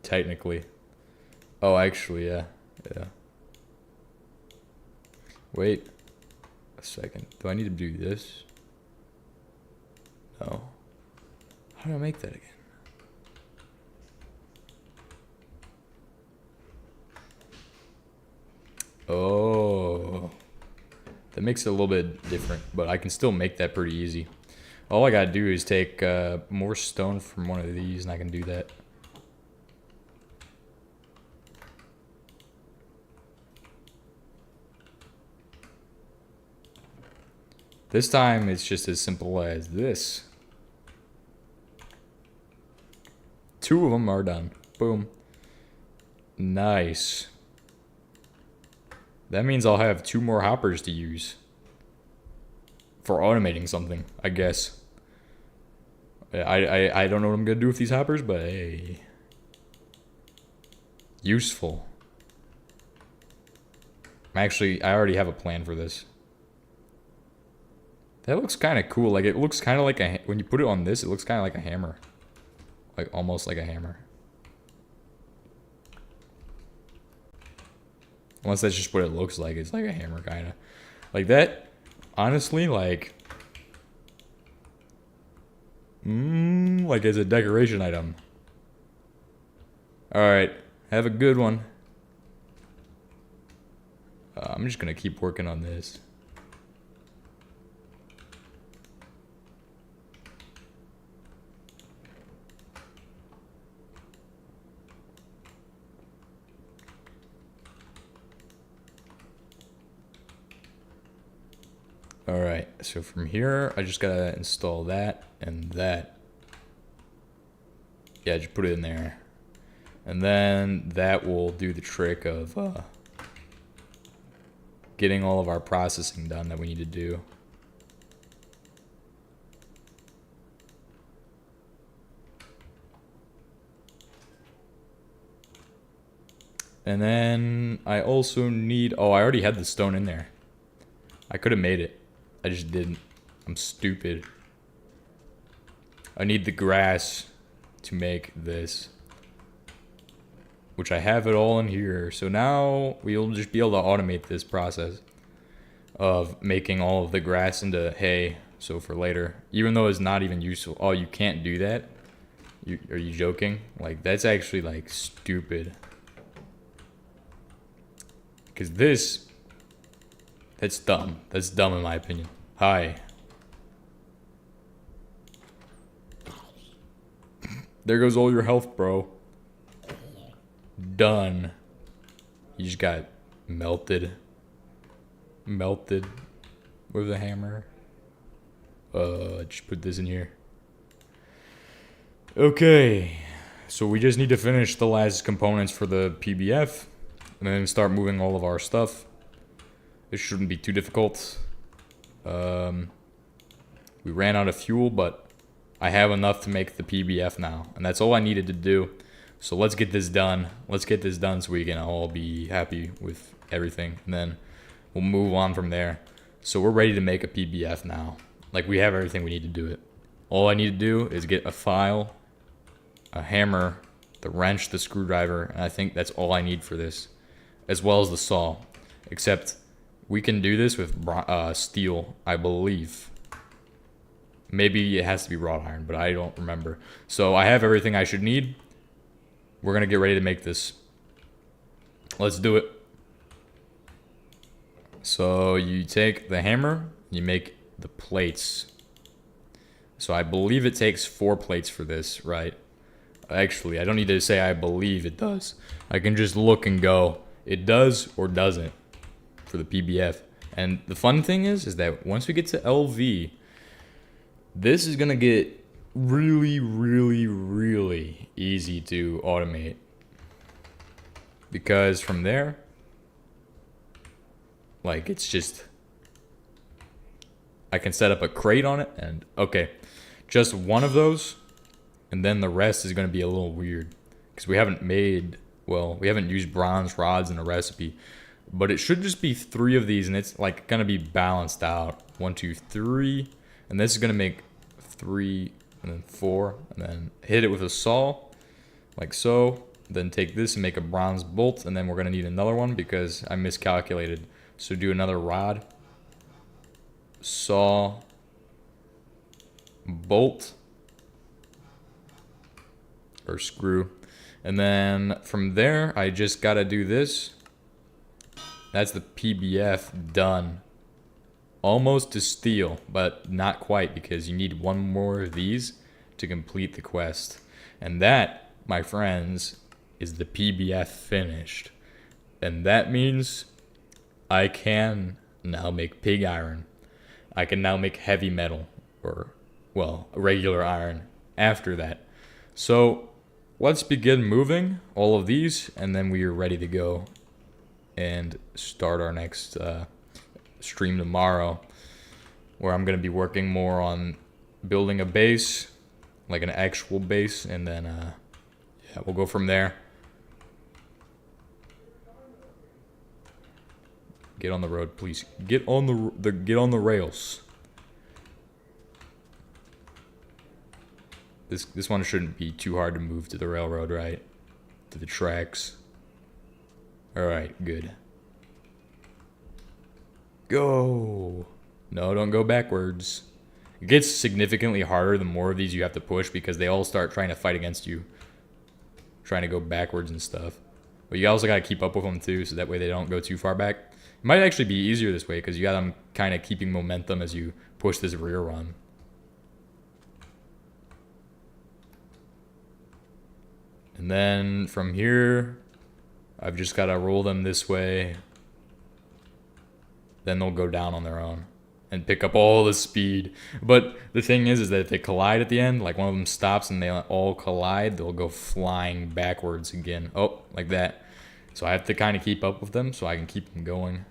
A: Technically. Oh, actually, yeah. Yeah. Wait a second. Do I need to do this? No. How do I make that again? Oh. That makes it a little bit different, but I can still make that pretty easy. All I gotta do is take more stone from one of these, and I can do that. This time it's just as simple as this. 2 of them are done. Boom. Nice. That means I'll have 2 more hoppers to use for automating something, I guess. I don't know what I'm gonna do with these hoppers, but hey, useful. I already have a plan for this. That looks kind of cool. Like, it looks kind of like when you put it on this, it looks kind of like a hammer. Like, almost like a hammer. Unless that's just what it looks like. It's like a hammer, kind of. Like that, honestly, like as a decoration item. Alright, have a good one. I'm just gonna keep working on this. Alright, so from here, I just gotta install that and that. Yeah, just put it in there. And then that will do the trick of getting all of our processing done that we need to do. And then I also need... Oh, I already had the stone in there. I could have made it. I just didn't. I'm stupid. I need the grass to make this, which I have it all in here. So now we'll just be able to automate this process of making all of the grass into hay. So for later, even though it's not even useful. Oh, you can't do that? Are you joking? Like, that's actually like stupid. Because that's dumb. That's dumb in my opinion. Hi. There goes all your health, bro. Done. You just got melted. Melted with a hammer. Just put this in here. Okay. So we just need to finish the last components for the PBF. And then start moving all of our stuff. It shouldn't be too difficult. We ran out of fuel, but I have enough to make the PBF now. And that's all I needed to do. So let's get this done. Let's get this done so we can all be happy with everything. And then we'll move on from there. So we're ready to make a PBF now. Like, we have everything we need to do it. All I need to do is get a file, a hammer, the wrench, the screwdriver, and I think that's all I need for this. As well as the saw. Except we can do this with steel, I believe. Maybe it has to be wrought iron, but I don't remember. So I have everything I should need. We're going to get ready to make this. Let's do it. So you take the hammer, you make the plates. So I believe it takes 4 plates for this, right? Actually, I don't need to say I believe it does. I can just look and go, it does or doesn't for the PBF. And the fun thing is that once we get to LV, this is going to get really, really, really easy to automate. Because from there, like, it's just, I can set up a crate on it and, okay, just one of those. And then the rest is going to be a little weird. Because we haven't used bronze rods in a recipe. But it should just be 3 of these, and it's like going to be balanced out. 1, 2, 3. And this is going to make 3, and then 4. And then hit it with a saw, like so. Then take this and make a bronze bolt. And then we're going to need another one because I miscalculated. So do another rod. Saw. Bolt. Or screw. And then from there, I just got to do this. That's the PBF done. Almost to steel, but not quite because you need 1 more of these to complete the quest. And that, my friends, is the PBF finished. And that means I can now make pig iron. I can now make heavy metal, or, well, regular iron after that. So let's begin moving all of these, and then we are ready to go and start our next stream tomorrow, where I'm going to be working more on building a base, like an actual base, and then yeah, we'll go from there. Get on the road, please. Get on the rails. This one shouldn't be too hard to move to the railroad, right? To the tracks. Alright, good. Go! No, don't go backwards. It gets significantly harder the more of these you have to push, because they all start trying to fight against you. Trying to go backwards and stuff. But you also gotta keep up with them too, so that way they don't go too far back. It might actually be easier this way, because you got them kind of keeping momentum as you push this rear run. And then from here, I've just got to roll them this way. Then they'll go down on their own and pick up all the speed. But the thing is that if they collide at the end, like one of them stops and they all collide, they'll go flying backwards again. Oh, like that. So I have to kind of keep up with them so I can keep them going.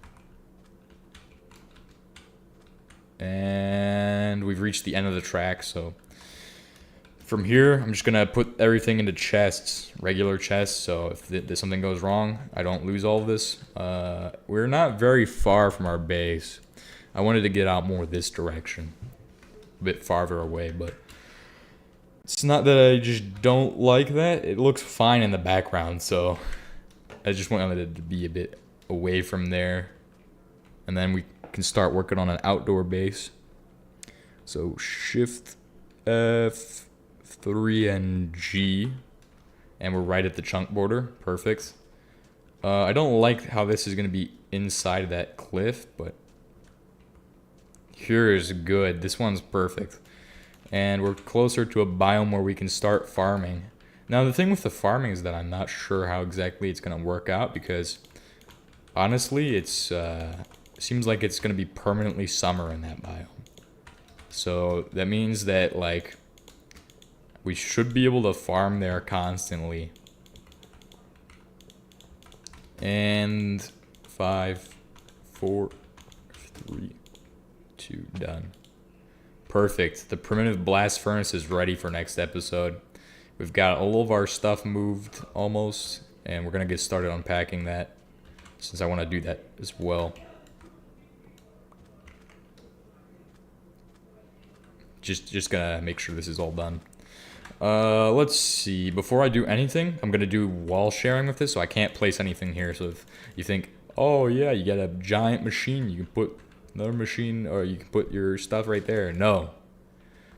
A: And we've reached the end of the track, so from here, I'm just going to put everything into chests, regular chests, so if something goes wrong, I don't lose all of this. We're not very far from our base. I wanted to get out more this direction, a bit farther away, but it's not that I just don't like that. It looks fine in the background, so I just wanted it to be a bit away from there. And then we can start working on an outdoor base. So Shift F3 and G, and we're right at the chunk border. Perfect. I don't like how this is going to be inside of that cliff, but here is good. This one's perfect. And we're closer to a biome where we can start farming. Now the thing with the farming is that I'm not sure how exactly it's going to work out, because honestly it's seems like it's going to be permanently summer in that biome. So that means that like we should be able to farm there constantly. And 5, 4, 3, 2, done. Perfect. The primitive blast furnace is ready for next episode. We've got all of our stuff moved almost, and we're going to get started unpacking that, since I want to do that as well. Just gonna make sure this is all done. Let's see. Before I do anything, I'm gonna do wall sharing with this, so I can't place anything here. So if you think, oh yeah, you got a giant machine, you can put another machine, or you can put your stuff right there. No,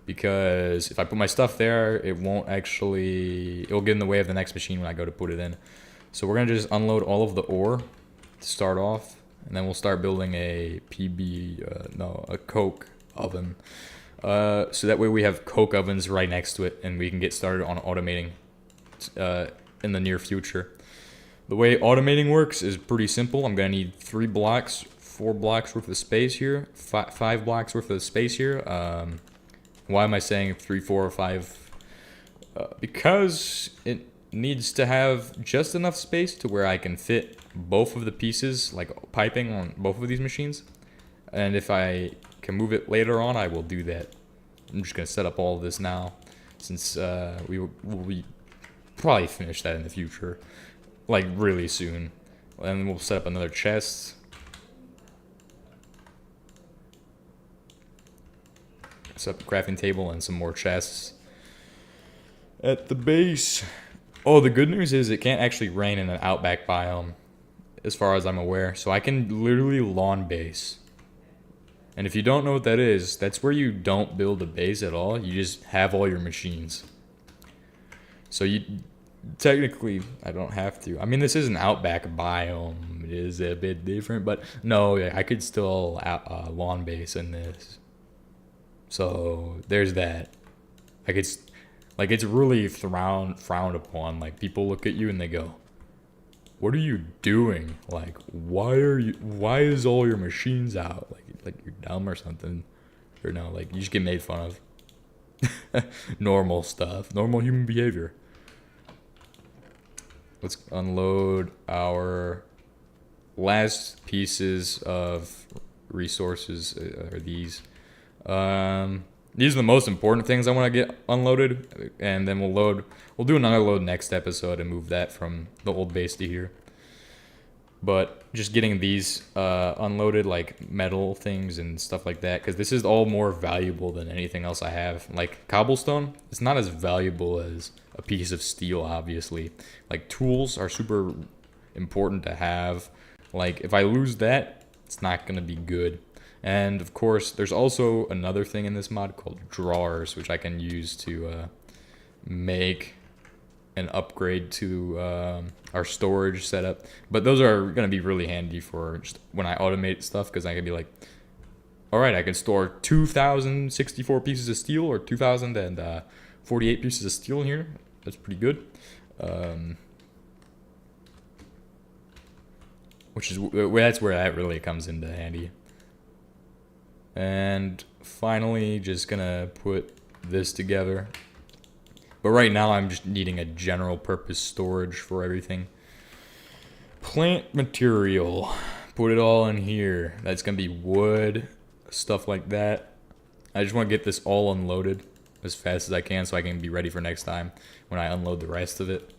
A: because if I put my stuff there, it won't actually. It'll get in the way of the next machine when I go to put it in. So we're gonna just unload all of the ore to start off, and then we'll start building a a coke oven. So that way we have coke ovens right next to it, and we can get started on automating in the near future. The way automating works is pretty simple. I'm going to need 3 blocks, 4 blocks worth of space here, 5 blocks worth of space here. Why am I saying 3, 4, or 5? Because it needs to have just enough space to where I can fit both of the pieces, like piping on both of these machines. And if I can move it later on, I will do that. I'm just going to set up all of this now, since we will probably finish that in the future, like really soon. And then we'll set up another chest. Set up a crafting table and some more chests at the base. Oh, the good news is it can't actually rain in an outback biome, as far as I'm aware. So I can literally lawn base. And if you don't know what that is, that's where you don't build a base at all. You just have all your machines. So you technically, I don't have to. I mean, this is an outback biome. It is a bit different, but no, I could still lawn base in this. So there's that. Like it's really frowned upon. Like people look at you and they go, "What are you doing? Like why is all your machines out? Like you're dumb or something." Or no, like, you just get made fun of. Normal stuff. Normal human behavior. Let's unload our last pieces of resources. Are these. These are the most important things I want to get unloaded. And then we'll do another load next episode and move that from the old base to here. But just getting these unloaded, like metal things and stuff like that, because this is all more valuable than anything else I have. Like cobblestone, it's not as valuable as a piece of steel, obviously. Like tools are super important to have. Like if I lose that, it's not going to be good. And of course, there's also another thing in this mod called drawers, which I can use to make an upgrade to our storage setup. But those are going to be really handy for just when I automate stuff, because I can be like, all right, I can store 2,064 pieces of steel or 2,048 pieces of steel in here. That's pretty good. That's where that really comes into handy. And finally, just gonna put this together. But right now, I'm just needing a general purpose storage for everything. Plant material. Put it all in here. That's gonna be wood, stuff like that. I just want to get this all unloaded as fast as I can so I can be ready for next time when I unload the rest of it.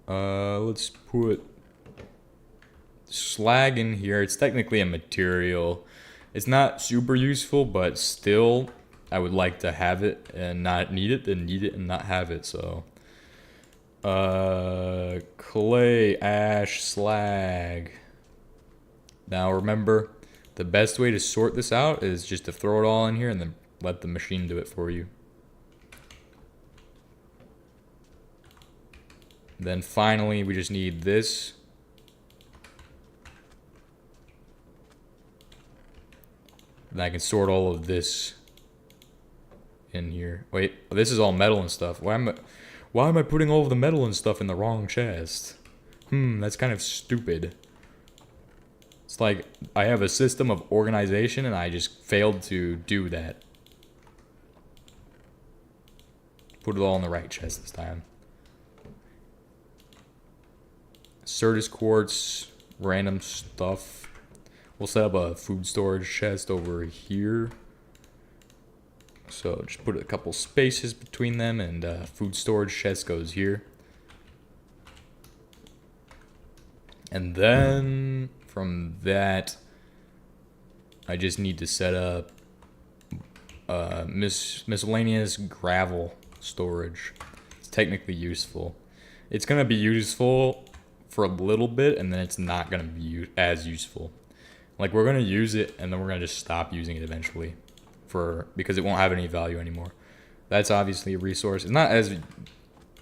A: Let's put slag in here. It's technically a material. It's not super useful, but still, I would like to have it and not need it, then need it and not have it. So, clay, ash, slag. Now remember, the best way to sort this out is just to throw it all in here and then let the machine do it for you. Then finally, we just need this. And I can sort all of this in here. Wait, this is all metal and stuff. Why am I putting all of the metal and stuff in the wrong chest? That's kind of stupid. It's like I have a system of organization and I just failed to do that. Put it all in the right chest this time. Certus quartz, random stuff. We'll set up a food storage chest over here. So just put a couple spaces between them, and food storage chest goes here. And then from that, I just need to set up miscellaneous gravel storage. It's technically useful. It's going to be useful for a little bit, and then it's not going to be as useful. Like, we're going to use it, and then we're going to just stop using it eventually because it won't have any value anymore. That's obviously a resource. It's not as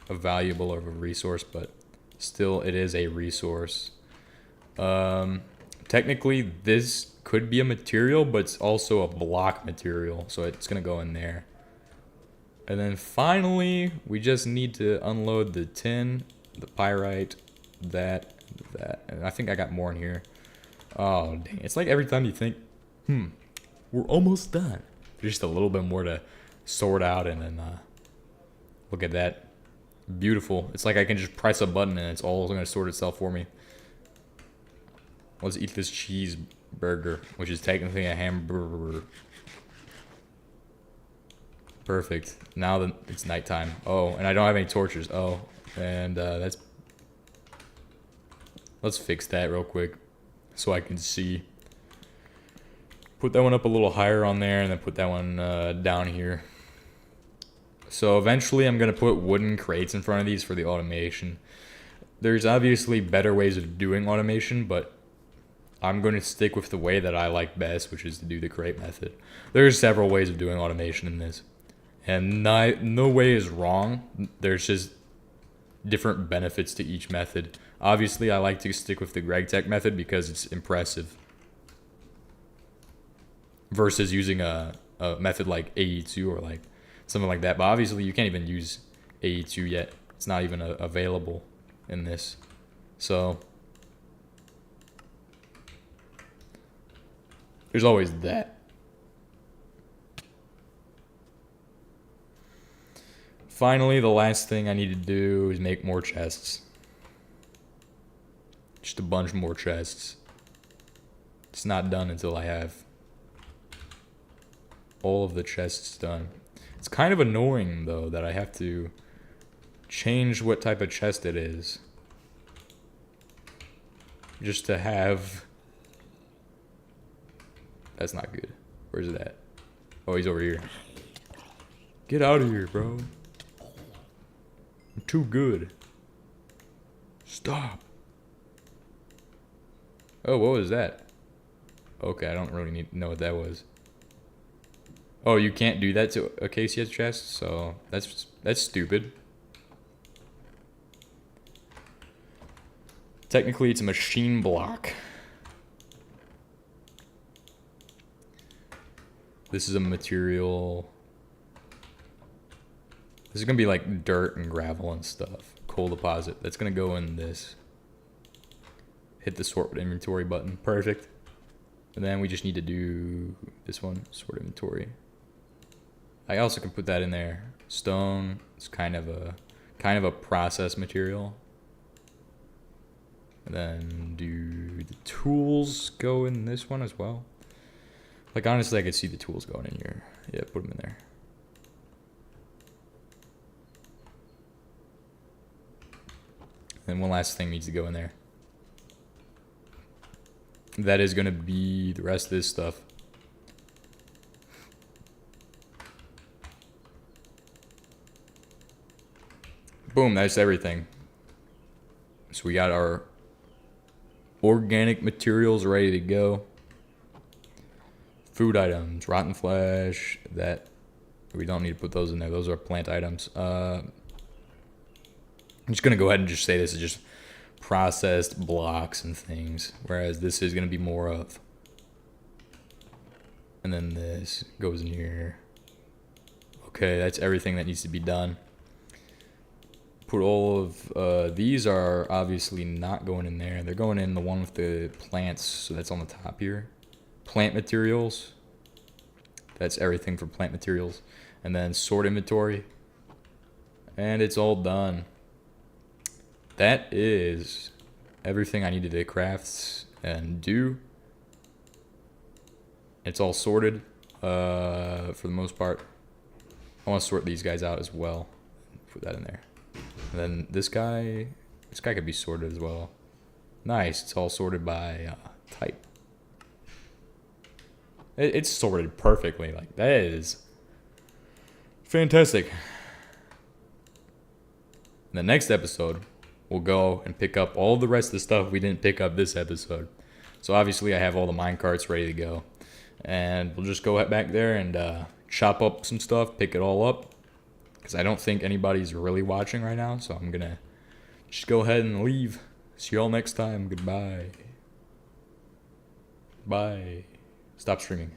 A: valuable of a resource, but still it is a resource. Technically, this could be a material, but it's also a block material, so it's going to go in there. And then finally, we just need to unload the tin, the pyrite, that. And I think I got more in here. Oh, dang. It's like every time you think, we're almost done. There's just a little bit more to sort out, and then look at that. Beautiful. It's like I can just press a button and it's all going to sort itself for me. Let's eat this cheeseburger, which is technically a hamburger. Perfect. Now that it's nighttime. Oh, and I don't have any torches. Oh, and that's... Let's fix that real quick so I can see. Put that one up a little higher on there, and then put that one down here. So eventually I'm going to put wooden crates in front of these for the automation. There's obviously better ways of doing automation, but I'm going to stick with the way that I like best, which is to do the crate method. There's several ways of doing automation in this, and no way is wrong. There's just different benefits to each method. Obviously, I like to stick with the gregtech method because it's impressive versus using a method like AE2 or like something like that. But obviously, you can't even use AE2 yet. It's not even available in this. So There's always that. Finally, the last thing I need to do is make more chests. Just a bunch more chests. It's not done until I have all of the chests done. It's kind of annoying, though, that I have to change what type of chest it is. Just to have... That's not good. Where's it at? Oh, he's over here. Get out of here, bro. I'm too good. Stop. Oh, what was that? Okay, I don't really need to know what that was. Oh, you can't do that to Acacia chest, so that's stupid. Technically, it's a machine block. This is a material. This is gonna be like dirt and gravel and stuff. Coal deposit. That's gonna go in this. Hit the sort with inventory button. Perfect. And then we just need to do this one, sort inventory. I also can put that in there. Stone. It's kind of a process material. And then do the tools go in this one as well? Like honestly, I could see the tools going in here. Yeah, put them in there. And one last thing needs to go in there. That is going to be the rest of this stuff. Boom, that's everything. So we got our organic materials ready to go. Food items, rotten flesh, that we don't need to put those in there. Those are plant items. I'm just going to go ahead and just say this is just processed blocks and things, whereas this is going to be more of. And then this goes in here. Okay, that's everything that needs to be done. Put all of these are obviously not going in there. They're going in the one with the plants, so that's on the top here. Plant materials. That's everything for plant materials. And then sort inventory. And it's all done. That is everything I needed to craft and do. It's all sorted for the most part. I want to sort these guys out as well. Put that in there. And then this guy could be sorted as well. Nice, it's all sorted by type. It's sorted perfectly. Like, that is fantastic. In the next episode, we'll go and pick up all the rest of the stuff we didn't pick up this episode. So obviously I have all the mine carts ready to go. And we'll just go back there and chop up some stuff, pick it all up. Because I don't think anybody's really watching right now. So I'm going to just go ahead and leave. See y'all next time. Goodbye. Bye. Stop streaming.